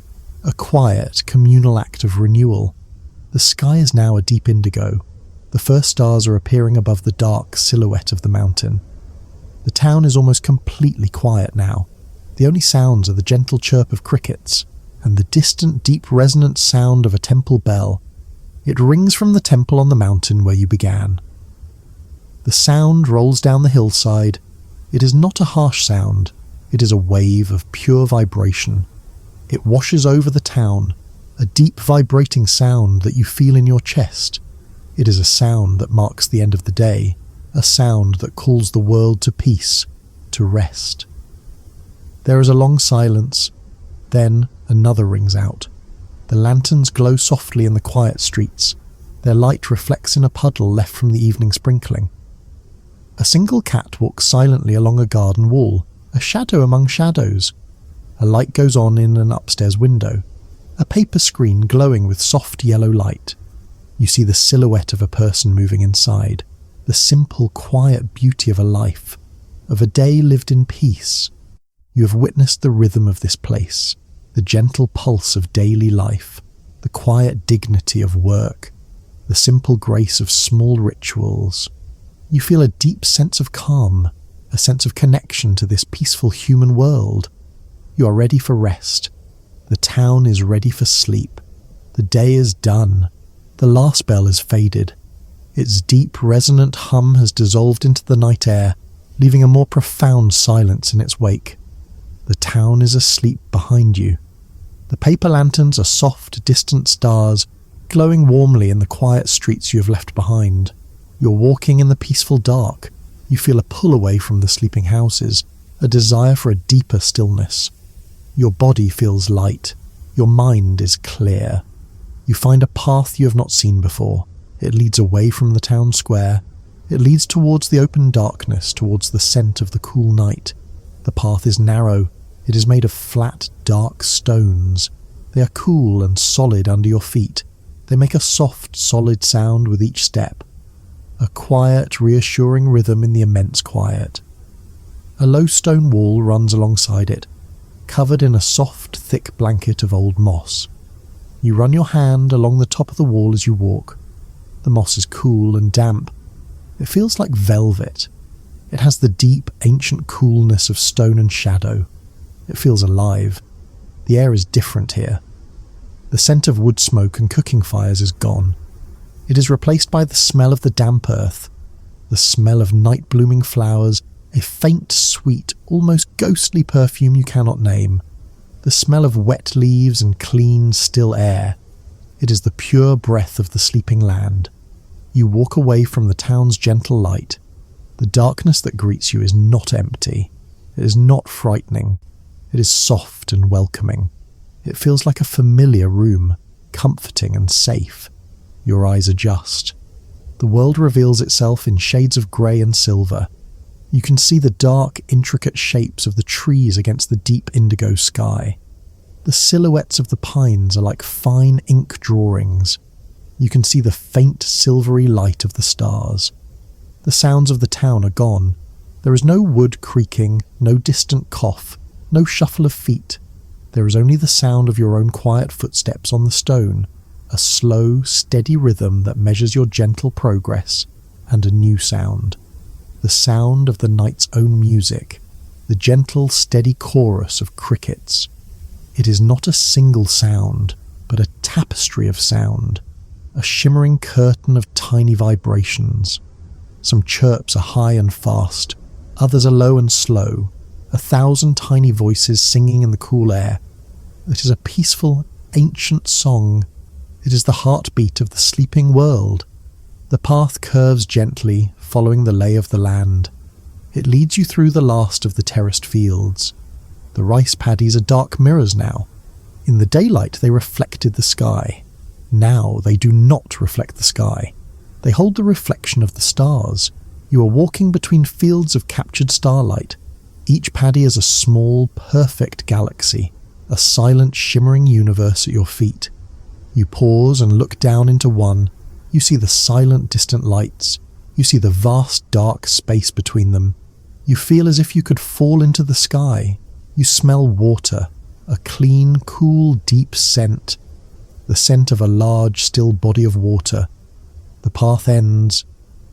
A quiet, communal act of renewal. The sky is now a deep indigo. The first stars are appearing above the dark silhouette of the mountain. The town is almost completely quiet now. The only sounds are the gentle chirp of crickets and the distant, deep, resonant sound of a temple bell. It rings from the temple on the mountain where you began. The sound rolls down the hillside. It is not a harsh sound. It is a wave of pure vibration. It washes over the town, a deep vibrating sound that you feel in your chest. It is a sound that marks the end of the day, a sound that calls the world to peace, to rest. There is a long silence. Then another rings out. The lanterns glow softly in the quiet streets. Their light reflects in a puddle left from the evening sprinkling. A single cat walks silently along a garden wall, a shadow among shadows. A light goes on in an upstairs window, a paper screen glowing with soft yellow light. You see the silhouette of a person moving inside, the simple, quiet beauty of a life, of a day lived in peace. You have witnessed the rhythm of this place, the gentle pulse of daily life, the quiet dignity of work, the simple grace of small rituals. You feel a deep sense of calm, a sense of connection to this peaceful human world. You are ready for rest. The town is ready for sleep. The day is done. The last bell is faded. Its deep, resonant hum has dissolved into the night air, leaving a more profound silence in its wake. The town is asleep behind you. The paper lanterns are soft, distant stars, glowing warmly in the quiet streets you have left behind. You're walking in the peaceful dark. You feel a pull away from the sleeping houses. a desire for a deeper stillness. Your body feels light. Your mind is clear. You find a path you have not seen before. It leads away from the town square. It leads towards the open darkness, towards the scent of the cool night. The path is narrow. It is made of flat, dark stones. They are cool and solid under your feet. They make a soft, solid sound with each step. A quiet, reassuring rhythm in the immense quiet. A low stone wall runs alongside it, covered in a soft, thick blanket of old moss. You run your hand along the top of the wall as you walk. The moss is cool and damp. It feels like velvet. It has the deep, ancient coolness of stone and shadow. It feels alive. The air is different here. The scent of wood smoke and cooking fires is gone. It is replaced by the smell of the damp earth, the smell of night-blooming flowers, a faint, sweet, almost ghostly perfume you cannot name, the smell of wet leaves and clean, still air. It is the pure breath of the sleeping land. You walk away from the town's gentle light. The darkness that greets you is not empty. It is not frightening. It is soft and welcoming. It feels like a familiar room, comforting and safe. Your eyes adjust. The world reveals itself in shades of grey and silver. You can see the dark, intricate shapes of the trees against the deep indigo sky. The silhouettes of the pines are like fine ink drawings. You can see the faint, silvery light of the stars. The sounds of the town are gone. There is no wood creaking, no distant cough, no shuffle of feet. There is only the sound of your own quiet footsteps on the stone, a slow, steady rhythm that measures your gentle progress, and a new sound. The sound of the night's own music, the gentle, steady chorus of crickets. It is not a single sound, but a tapestry of sound, a shimmering curtain of tiny vibrations. Some chirps are high and fast, others are low and slow, 1,000 tiny voices singing in the cool air. It is a peaceful, ancient song. It is the heartbeat of the sleeping world. The path curves gently, following the lay of the land. It leads you through the last of the terraced fields. The rice paddies are dark mirrors now. In the daylight they reflected the sky. Now they do not reflect the sky. They hold the reflection of the stars. You are walking between fields of captured starlight. Each paddy is a small, perfect galaxy, a silent, shimmering universe at your feet. You pause and look down into one. You see the silent, distant lights. You see the vast, dark space between them. You feel as if you could fall into the sky. You smell water, a clean, cool, deep scent. The scent of a large, still body of water. The path ends.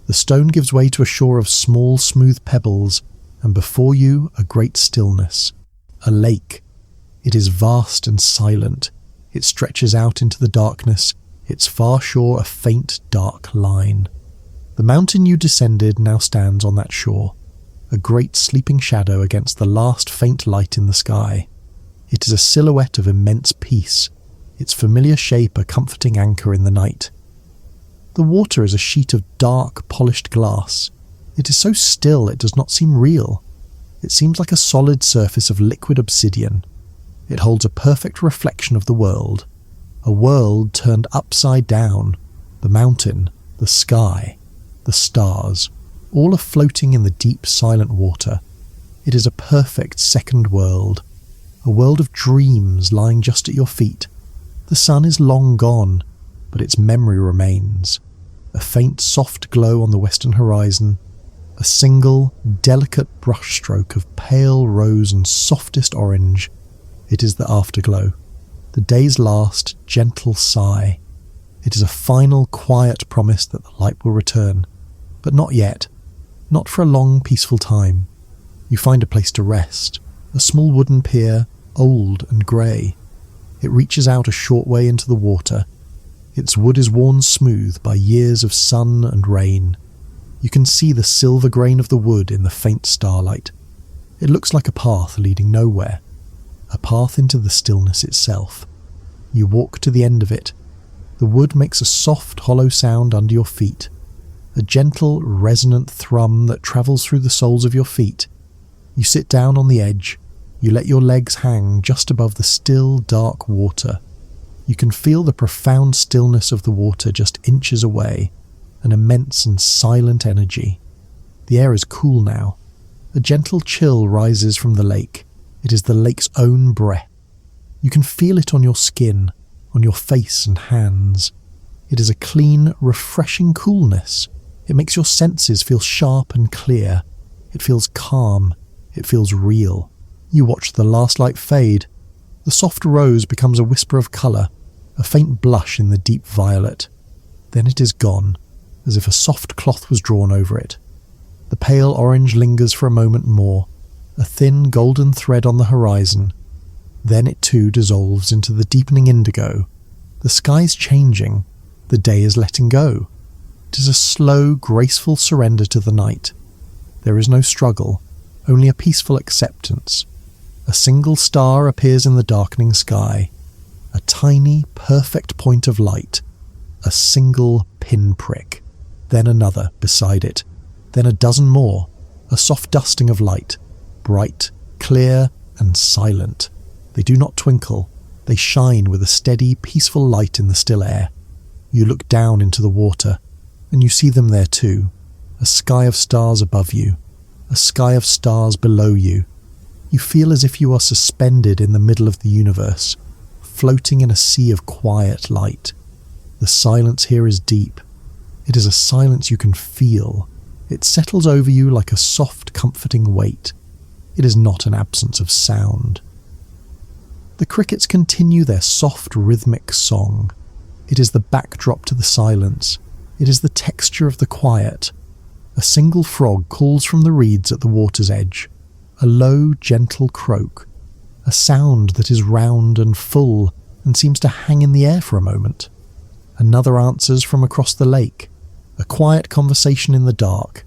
The stone gives way to a shore of small, smooth pebbles, and before you a great stillness. A lake. It is vast and silent. It stretches out into the darkness, its far shore a faint, dark line. The mountain you descended now stands on that shore, a great sleeping shadow against the last faint light in the sky. It is a silhouette of immense peace, its familiar shape a comforting anchor in the night. The water is a sheet of dark, polished glass. It is so still it does not seem real. It seems like a solid surface of liquid obsidian. It holds a perfect reflection of the world, a world turned upside down. The mountain, the sky, the stars, all are floating in the deep, silent water. It is a perfect second world, a world of dreams lying just at your feet. The sun is long gone, but its memory remains. A faint, soft glow on the western horizon, a single, delicate brushstroke of pale rose and softest orange. It is the afterglow, the day's last, gentle sigh. It is a final, quiet promise that the light will return, but not yet, not for a long, peaceful time. You find a place to rest, a small wooden pier, old and grey. It reaches out a short way into the water. Its wood is worn smooth by years of sun and rain. You can see the silver grain of the wood in the faint starlight. It looks like a path leading nowhere, a path into the stillness itself. You walk to the end of it. The wood makes a soft, hollow sound under your feet, a gentle, resonant thrum that travels through the soles of your feet. You sit down on the edge. You let your legs hang just above the still, dark water. You can feel the profound stillness of the water just inches away, an immense and silent energy. The air is cool now. A gentle chill rises from the lake. It is the lake's own breath. You can feel it on your skin, on your face and hands. It is a clean, refreshing coolness. It makes your senses feel sharp and clear. It feels calm. It feels real. You watch the last light fade. The soft rose becomes a whisper of colour, a faint blush in the deep violet. Then it is gone, as if a soft cloth was drawn over it. The pale orange lingers for a moment more, a thin golden thread on the horizon. Then it too dissolves into the deepening indigo. The sky's changing. The day is letting go. It is a slow, graceful surrender to the night. There is no struggle, only a peaceful acceptance. A single star appears in the darkening sky. A tiny, perfect point of light. A single pinprick. Then another beside it. Then a dozen more. A soft dusting of light. Bright, clear, and silent. They do not twinkle. They shine with a steady, peaceful light in the still air. You look down into the water, and you see them there too. A sky of stars above you. A sky of stars below you. You feel as if you are suspended in the middle of the universe, floating in a sea of quiet light. The silence here is deep. It is a silence you can feel. It settles over you like a soft, comforting weight. It is not an absence of sound. The crickets continue their soft, rhythmic song. It is the backdrop to the silence. It is the texture of the quiet. A single frog calls from the reeds at the water's edge. A low, gentle croak. A sound that is round and full and seems to hang in the air for a moment. Another answers from across the lake. A quiet conversation in the dark.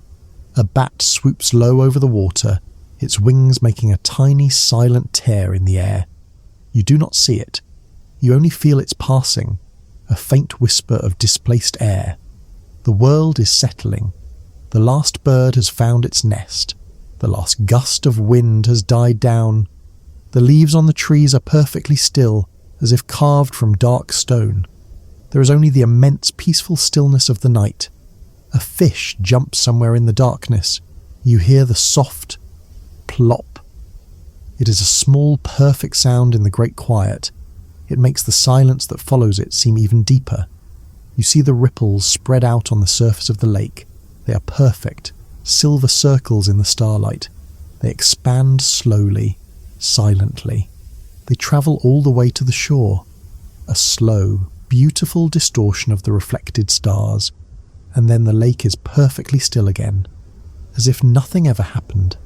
A bat swoops low over the water, its wings making a tiny, silent tear in the air. You do not see it. You only feel its passing, a faint whisper of displaced air. The world is settling. The last bird has found its nest. The last gust of wind has died down. The leaves on the trees are perfectly still, as if carved from dark stone. There is only the immense peaceful stillness of the night. A fish jumps somewhere in the darkness. You hear the soft plop. It is a small, perfect sound in the great quiet. It makes the silence that follows it seem even deeper. You see the ripples spread out on the surface of the lake. They are perfect, silver circles in the starlight. They expand slowly, silently. They travel all the way to the shore. A slow, beautiful distortion of the reflected stars. And then the lake is perfectly still again, as if nothing ever happened.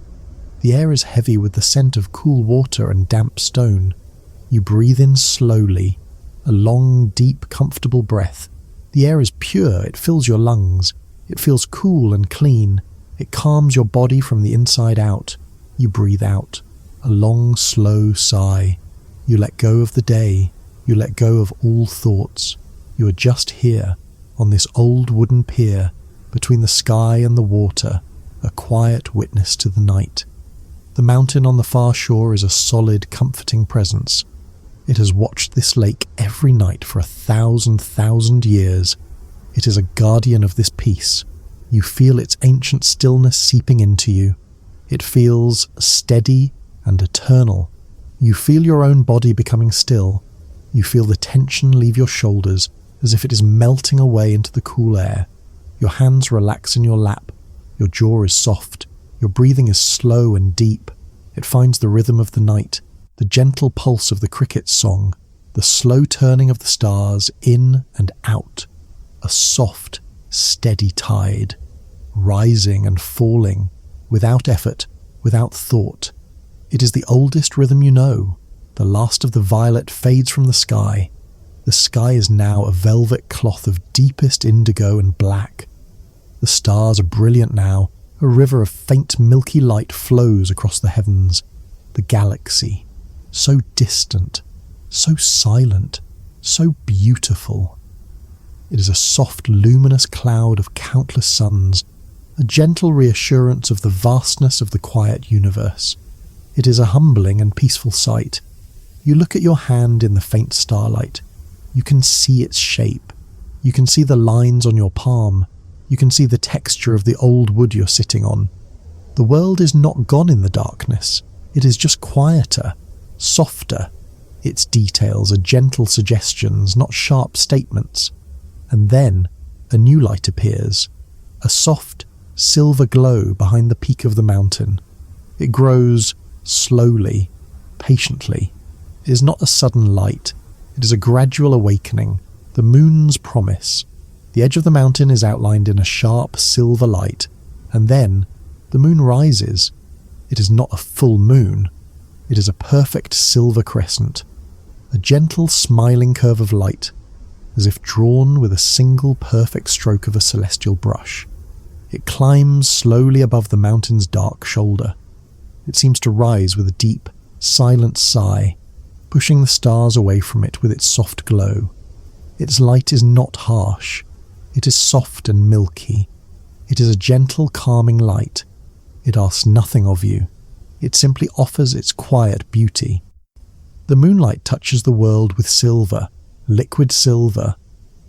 The air is heavy with the scent of cool water and damp stone. You breathe in slowly, a long, deep, comfortable breath. The air is pure, it fills your lungs. It feels cool and clean. It calms your body from the inside out. You breathe out, a long, slow sigh. You let go of the day. You let go of all thoughts. You are just here, on this old wooden pier, between the sky and the water, a quiet witness to the night. The mountain on the far shore is a solid, comforting presence. It has watched this lake every night for 1,000 years. It is a guardian of this peace. You feel its ancient stillness seeping into you. It feels steady and eternal. You feel your own body becoming still. You feel the tension leave your shoulders as if it is melting away into the cool air. Your hands relax in your lap. Your jaw is soft. Your breathing is slow and deep. It finds the rhythm of the night, the gentle pulse of the cricket's song, the slow turning of the stars in and out. A soft, steady tide, rising and falling, without effort, without thought. It is the oldest rhythm you know. The last of the violet fades from the sky. The sky is now a velvet cloth of deepest indigo and black. The stars are brilliant now. A river of faint milky light flows across the heavens. The galaxy, so distant, so silent, so beautiful. It is a soft, luminous cloud of countless suns, a gentle reassurance of the vastness of the quiet universe. It is a humbling and peaceful sight. You look at your hand in the faint starlight. You can see its shape. You can see the lines on your palm. You can see the texture of the old wood you're sitting on. The world is not gone in the darkness. It is just quieter, softer. Its details are gentle suggestions, not sharp statements. And then a new light appears, a soft, silver glow behind the peak of the mountain. It grows slowly, patiently. It is not a sudden light. It is a gradual awakening, the moon's promise. The edge of the mountain is outlined in a sharp silver light, and then the moon rises. It is not a full moon. It is a perfect silver crescent, a gentle smiling curve of light, as if drawn with a single perfect stroke of a celestial brush. It climbs slowly above the mountain's dark shoulder. It seems to rise with a deep, silent sigh, pushing the stars away from it with its soft glow. Its light is not harsh. It is soft and milky. It is a gentle, calming light. It asks nothing of you. It simply offers its quiet beauty. The moonlight touches the world with silver, liquid silver.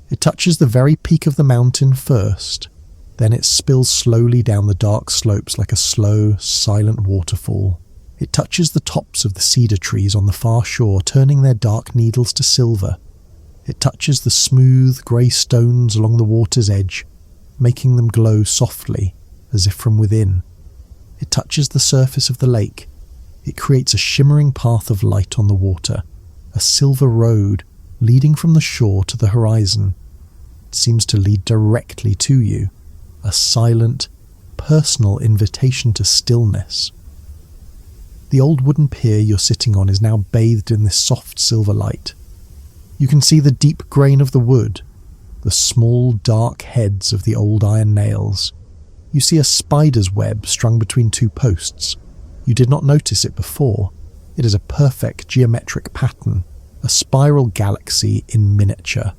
It touches the very peak of the mountain first. Then it spills slowly down the dark slopes like a slow, silent waterfall. It touches the tops of the cedar trees on the far shore, turning their dark needles to silver. It touches the smooth, grey stones along the water's edge, making them glow softly, as if from within. It touches the surface of the lake. It creates a shimmering path of light on the water, a silver road leading from the shore to the horizon. It seems to lead directly to you, a silent, personal invitation to stillness. The old wooden pier you're sitting on is now bathed in this soft silver light. You can see the deep grain of the wood, the small dark heads of the old iron nails. You see a spider's web strung between two posts. You did not notice it before. It is a perfect geometric pattern, a spiral galaxy in miniature,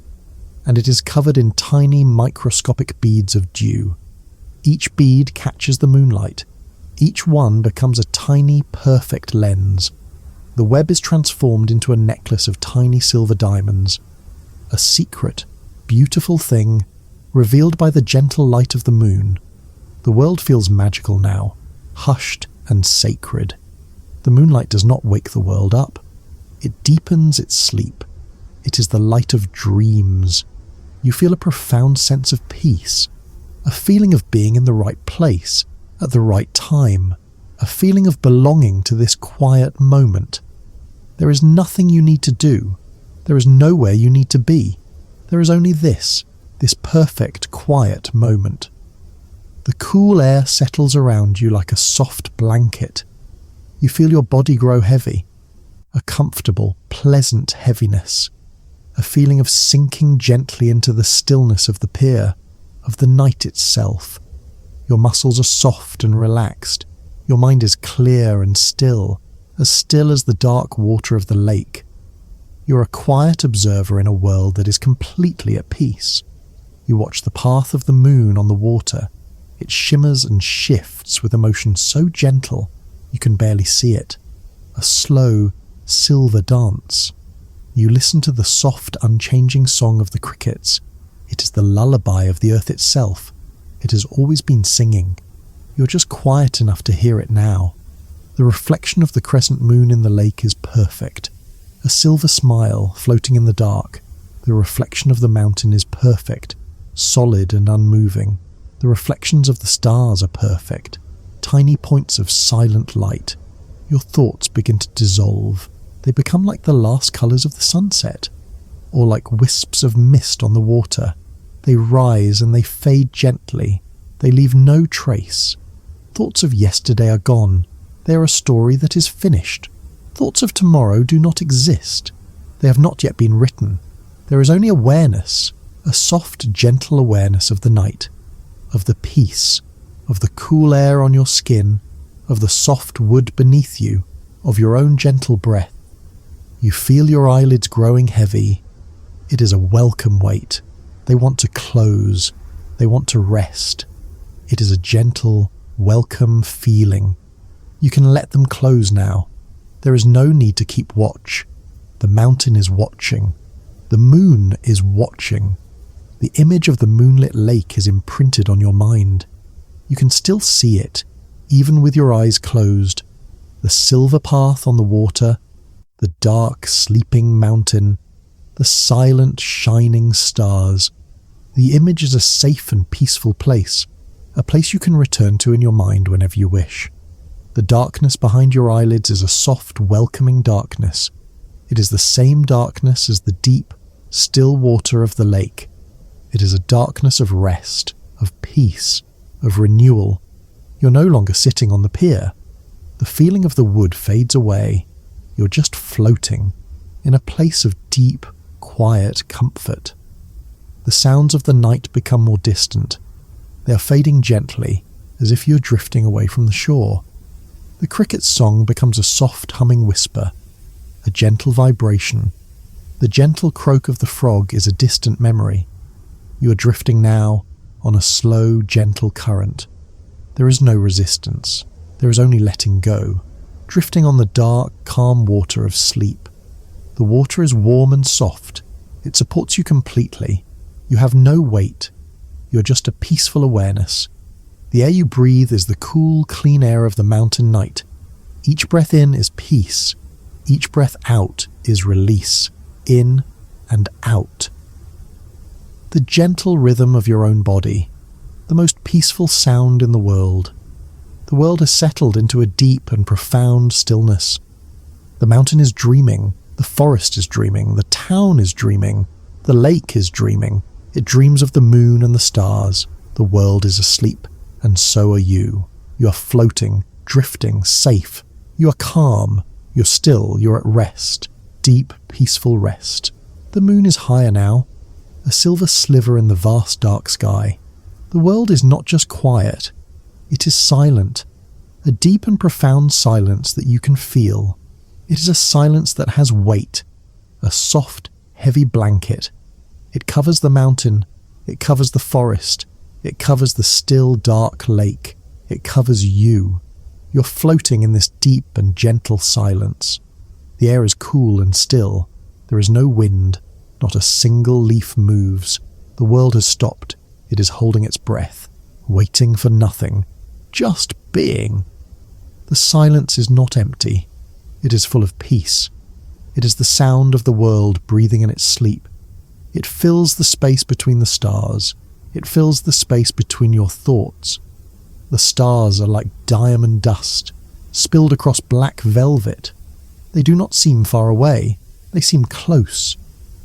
and it is covered in tiny microscopic beads of dew. Each bead catches the moonlight. Each one becomes a tiny, perfect lens. The web is transformed into a necklace of tiny silver diamonds. A secret, beautiful thing, revealed by the gentle light of the moon. The world feels magical now, hushed and sacred. The moonlight does not wake the world up. It deepens its sleep. It is the light of dreams. You feel a profound sense of peace, a feeling of being in the right place, at the right time, a feeling of belonging to this quiet moment. There is nothing you need to do. There is nowhere you need to be. There is only this perfect, quiet moment. The cool air settles around you like a soft blanket. You feel your body grow heavy, a comfortable, pleasant heaviness, a feeling of sinking gently into the stillness of the pier, of the night itself. Your muscles are soft and relaxed. Your mind is clear and still as the dark water of the lake. You're a quiet observer in a world that is completely at peace. You watch the path of the moon on the water. It shimmers and shifts with a motion so gentle you can barely see it. A slow, silver dance. You listen to the soft, unchanging song of the crickets. It is the lullaby of the earth itself. It has always been singing. You're just quiet enough to hear it now. The reflection of the crescent moon in the lake is perfect. A silver smile floating in the dark. The reflection of the mountain is perfect, solid and unmoving. The reflections of the stars are perfect, tiny points of silent light. Your thoughts begin to dissolve. They become like the last colours of the sunset, or like wisps of mist on the water. They rise and they fade gently. They leave no trace. Thoughts of yesterday are gone. They are a story that is finished. Thoughts of tomorrow do not exist. They have not yet been written. There is only awareness, a soft, gentle awareness of the night, of the peace, of the cool air on your skin, of the soft wood beneath you, of your own gentle breath. You feel your eyelids growing heavy. It is a welcome weight. They want to close. They want to rest. It is a gentle, welcome feeling. You can let them close now. There is no need to keep watch. The mountain is watching. The moon is watching. The image of the moonlit lake is imprinted on your mind. You can still see it, even with your eyes closed. The silver path on the water, the dark, sleeping mountain, the silent, shining stars. The image is a safe and peaceful place, a place you can return to in your mind whenever you wish. The darkness behind your eyelids is a soft, welcoming darkness. It is the same darkness as the deep, still water of the lake. It is a darkness of rest, of peace, of renewal. You're no longer sitting on the pier. The feeling of the wood fades away. You're just floating in a place of deep, quiet comfort. The sounds of the night become more distant. They are fading gently, as if you're drifting away from the shore. The cricket's song becomes a soft humming whisper, a gentle vibration. The gentle croak of the frog is a distant memory. You are drifting now on a slow, gentle current. There is no resistance. There is only letting go, drifting on the dark, calm water of sleep. The water is warm and soft. It supports you completely. You have no weight. You're just a peaceful awareness. The air you breathe is the cool, clean air of the mountain night. Each breath in is peace. Each breath out is release. In and out. The gentle rhythm of your own body, the most peaceful sound in the world. The world has settled into a deep and profound stillness. The mountain is dreaming, the forest is dreaming, the town is dreaming, the lake is dreaming. It dreams of the moon and the stars. The world is asleep, and so are you. You are floating, drifting, safe. You are calm. You're still. You're at rest. Deep, peaceful rest. The moon is higher now, a silver sliver in the vast dark sky. The world is not just quiet. It is silent. A deep and profound silence that you can feel. It is a silence that has weight. A soft, heavy blanket. It covers the mountain. It covers the forest. It covers the still, dark lake. It covers you. You're floating in this deep and gentle silence. The air is cool and still. There is no wind. Not a single leaf moves. The world has stopped. It is holding its breath, waiting for nothing, just being. The silence is not empty. It is full of peace. It is the sound of the world breathing in its sleep. It fills the space between the stars. It fills the space between your thoughts. The stars are like diamond dust, spilled across black velvet. They do not seem far away. They seem close,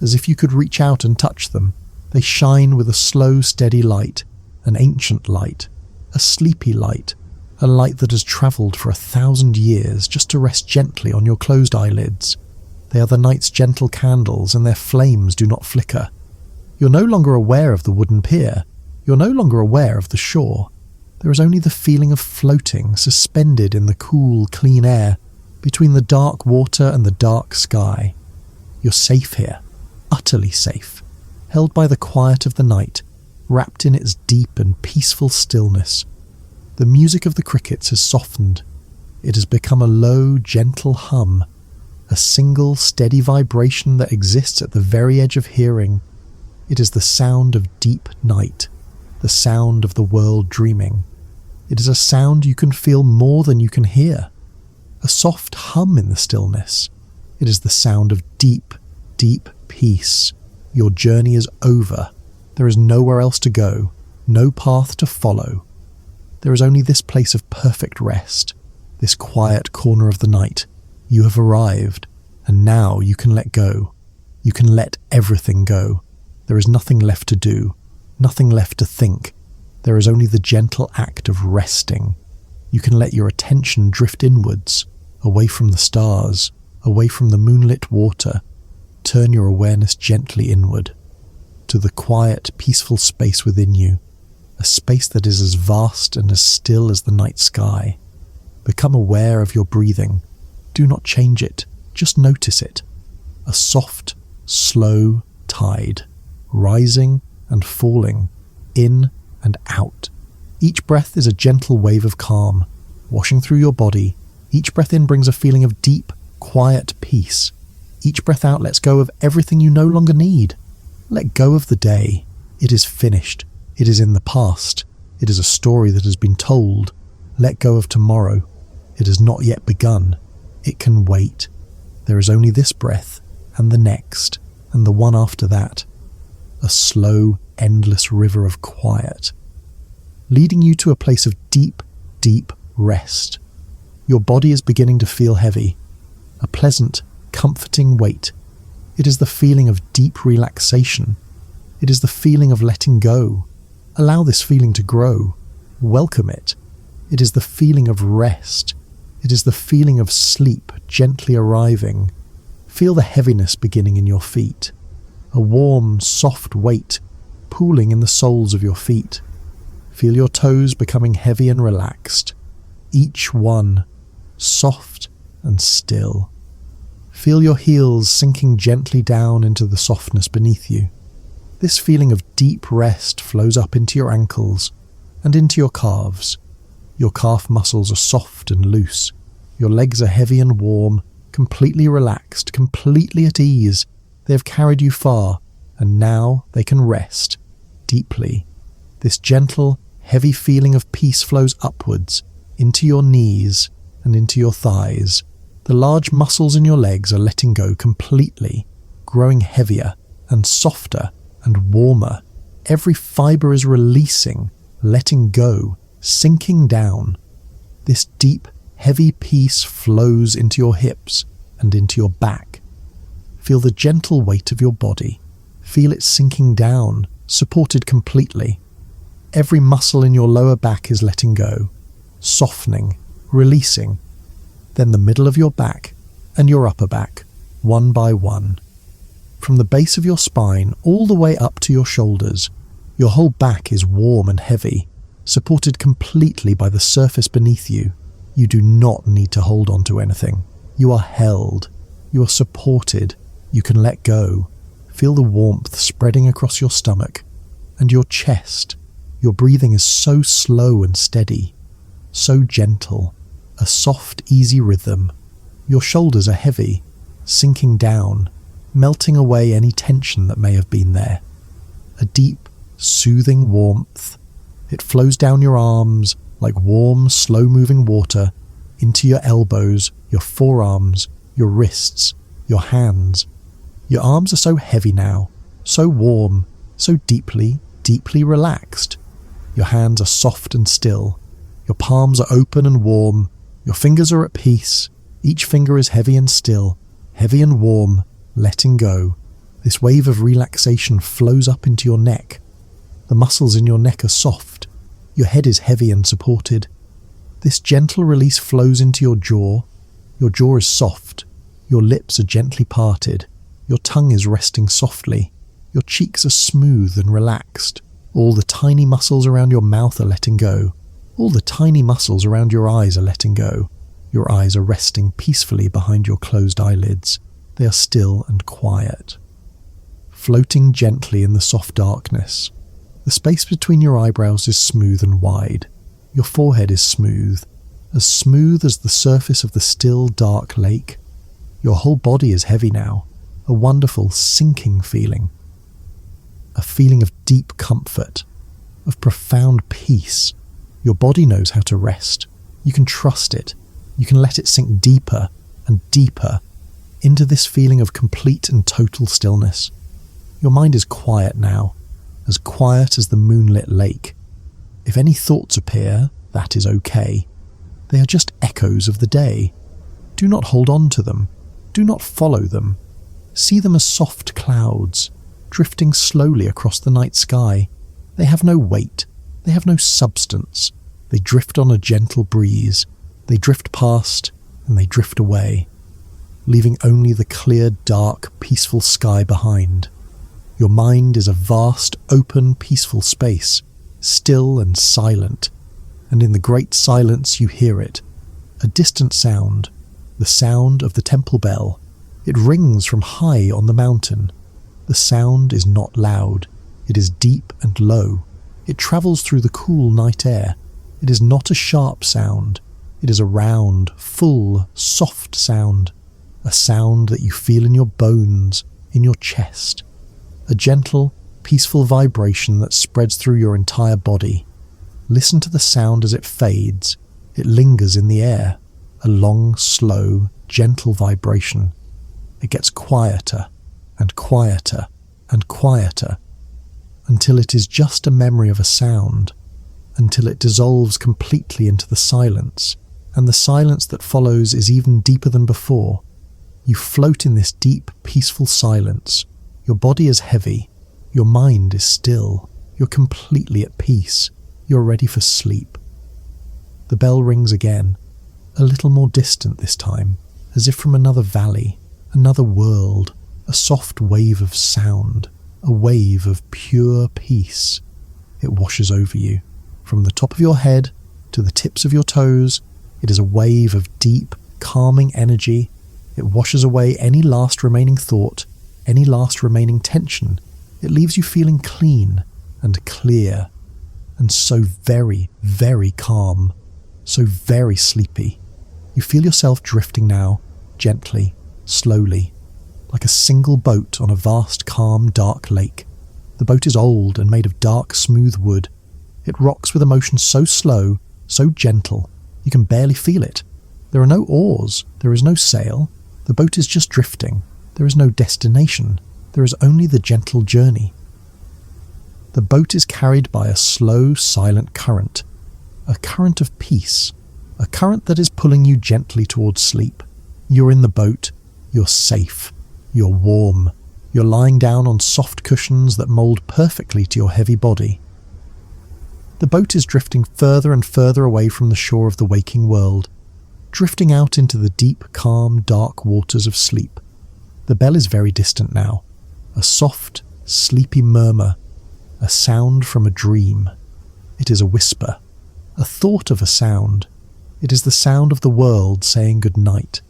as if you could reach out and touch them. They shine with a slow, steady light, an ancient light, a sleepy light, a light that has travelled for 1,000 years just to rest gently on your closed eyelids. They are the night's gentle candles, and their flames do not flicker. You're no longer aware of the wooden pier. You're no longer aware of the shore. There is only the feeling of floating, suspended in the cool, clean air, between the dark water and the dark sky. You're safe here, utterly safe, held by the quiet of the night, wrapped in its deep and peaceful stillness. The music of the crickets has softened. It has become a low, gentle hum, a single, steady vibration that exists at the very edge of hearing. It is the sound of deep night, the sound of the world dreaming. It is a sound you can feel more than you can hear, a soft hum in the stillness. It is the sound of deep, deep peace. Your journey is over. There is nowhere else to go, no path to follow. There is only this place of perfect rest, this quiet corner of the night. You have arrived, and now you can let go. You can let everything go. There is nothing left to do, nothing left to think. There is only the gentle act of resting. You can let your attention drift inwards, away from the stars, away from the moonlit water. Turn your awareness gently inward, to the quiet, peaceful space within you, a space that is as vast and as still as the night sky. Become aware of your breathing. Do not change it, just notice it. A soft, slow tide, rising and falling, in and out. Each breath is a gentle wave of calm, washing through your body. Each breath in brings a feeling of deep, quiet peace. Each breath out lets go of everything you no longer need. Let go of the day. It is finished. It is in the past. It is a story that has been told. Let go of tomorrow. It has not yet begun. It can wait. There is only this breath, and the next, and the one after that. A slow, endless river of quiet, leading you to a place of deep, deep rest. Your body is beginning to feel heavy, a pleasant, comforting weight. It is the feeling of deep relaxation. It is the feeling of letting go. Allow this feeling to grow. Welcome it. It is the feeling of rest. It is the feeling of sleep gently arriving. Feel the heaviness beginning in your feet. A warm, soft weight pooling in the soles of your feet. Feel your toes becoming heavy and relaxed. Each one soft and still. Feel your heels sinking gently down into the softness beneath you. This feeling of deep rest flows up into your ankles and into your calves. Your calf muscles are soft and loose. Your legs are heavy and warm, completely relaxed, completely at ease. They have carried you far, and now they can rest deeply. This gentle, heavy feeling of peace flows upwards into your knees and into your thighs. The large muscles in your legs are letting go completely, growing heavier and softer and warmer. Every fibre is releasing, letting go, sinking down. This deep, heavy peace flows into your hips and into your back. Feel the gentle weight of your body. Feel it sinking down, supported completely. Every muscle in your lower back is letting go, softening, releasing. Then the middle of your back and your upper back, one by one. From the base of your spine all the way up to your shoulders, your whole back is warm and heavy, supported completely by the surface beneath you. You do not need to hold on to anything. You are held. You are supported. You can let go. Feel the warmth spreading across your stomach and your chest. Your breathing is so slow and steady, so gentle, a soft, easy rhythm. Your shoulders are heavy, sinking down, melting away any tension that may have been there. A deep, soothing warmth. It flows down your arms like warm, slow-moving water into your elbows, your forearms, your wrists, your hands. Your arms are so heavy now, so warm, so deeply, deeply relaxed. Your hands are soft and still. Your palms are open and warm. Your fingers are at peace. Each finger is heavy and still, heavy and warm, letting go. This wave of relaxation flows up into your neck. The muscles in your neck are soft. Your head is heavy and supported. This gentle release flows into your jaw. Your jaw is soft. Your lips are gently parted. Your tongue is resting softly. Your cheeks are smooth and relaxed. All the tiny muscles around your mouth are letting go. All the tiny muscles around your eyes are letting go. Your eyes are resting peacefully behind your closed eyelids. They are still and quiet. Floating gently in the soft darkness. The space between your eyebrows is smooth and wide. Your forehead is smooth as the surface of the still, dark lake. Your whole body is heavy now, a wonderful sinking feeling. A feeling of deep comfort, of profound peace. Your body knows how to rest. You can trust it. You can let it sink deeper and deeper into this feeling of complete and total stillness. Your mind is quiet now, as quiet as the moonlit lake. If any thoughts appear, that is okay. They are just echoes of the day. Do not hold on to them. Do not follow them. See them as soft clouds, drifting slowly across the night sky. They have no weight. They have no substance. They drift on a gentle breeze. They drift past and they drift away, leaving only the clear, dark, peaceful sky behind. Your mind is a vast, open, peaceful space, still and silent, and in the great silence you hear it, a distant sound, the sound of the temple bell. It rings from high on the mountain. The sound is not loud. It is deep and low. It travels through the cool night air. It is not a sharp sound. It is a round, full, soft sound. A sound that you feel in your bones, in your chest. A gentle, peaceful vibration that spreads through your entire body. Listen to the sound as it fades. It lingers in the air. A long, slow, gentle vibration. It gets quieter and quieter and quieter until it is just a memory of a sound, until it dissolves completely into the silence, and the silence that follows is even deeper than before. You float in this deep, peaceful silence. Your body is heavy. Your mind is still. You're completely at peace. You're ready for sleep. The bell rings again, a little more distant this time, as if from another valley, another world, a soft wave of sound, a wave of pure peace. It washes over you, from the top of your head to the tips of your toes. It is a wave of deep, calming energy. It washes away any last remaining thought, any last remaining tension. It leaves you feeling clean and clear, and so very, very calm, so very sleepy. You feel yourself drifting now, gently, slowly, like a single boat on a vast, calm, dark lake. The boat is old and made of dark, smooth wood. It rocks with a motion so slow, so gentle, you can barely feel it. There are no oars, there is no sail. The boat is just drifting. There is no destination. There is only the gentle journey. The boat is carried by a slow, silent current, a current of peace, a current that is pulling you gently towards sleep. You're in the boat, you're safe, you're warm, you're lying down on soft cushions that mould perfectly to your heavy body. The boat is drifting further and further away from the shore of the waking world, drifting out into the deep, calm, dark waters of sleep. The bell is very distant now, a soft, sleepy murmur, a sound from a dream. It is a whisper, a thought of a sound. It is the sound of the world saying good night,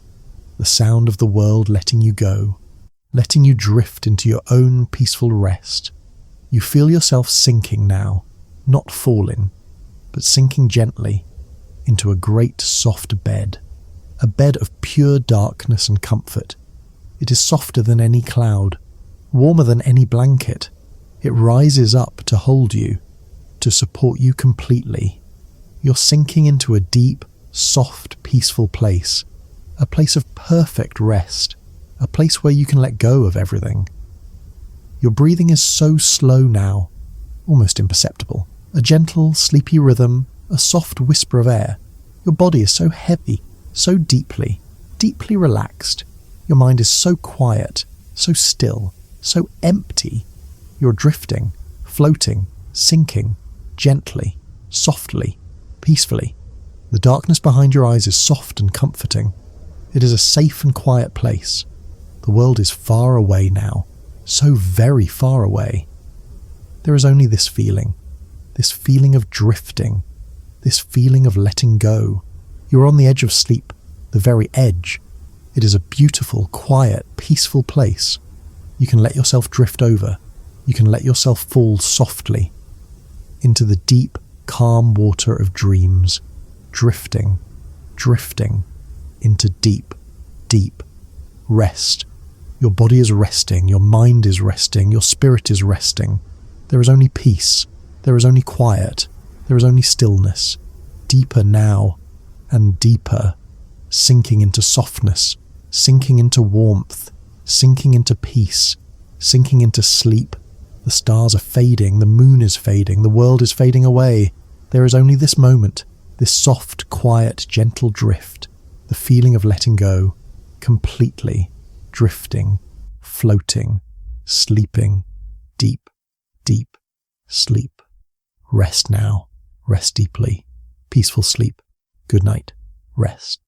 the sound of the world letting you go, letting you drift into your own peaceful rest. You feel yourself sinking now, not falling, but sinking gently into a great soft bed, a bed of pure darkness and comfort. It is softer than any cloud, warmer than any blanket. It rises up to hold you, to support you completely. You're sinking into a deep, soft, peaceful place, a place of perfect rest, a place where you can let go of everything. Your breathing is so slow now, almost imperceptible. A gentle, sleepy rhythm, a soft whisper of air. Your body is so heavy, so deeply, deeply relaxed. Your mind is so quiet, so still, so empty. You're drifting, floating, sinking, gently, softly, peacefully. The darkness behind your eyes is soft and comforting. It is a safe and quiet place. The world is far away now, so very far away. There is only this feeling of drifting, this feeling of letting go. You're on the edge of sleep, the very edge. It is a beautiful, quiet, peaceful place. You can let yourself drift over. You can let yourself fall softly into the deep, calm water of dreams, drifting, drifting into deep, deep rest. Your body is resting, your mind is resting, your spirit is resting. There is only peace, there is only quiet, there is only stillness, deeper now and deeper, sinking into softness, sinking into warmth, sinking into peace, sinking into sleep. The stars are fading, the moon is fading, the world is fading away. There is only this moment, this soft, quiet, gentle drift, the feeling of letting go, completely drifting, floating, sleeping, deep, deep sleep. Rest now, rest deeply, peaceful sleep. Good night, rest.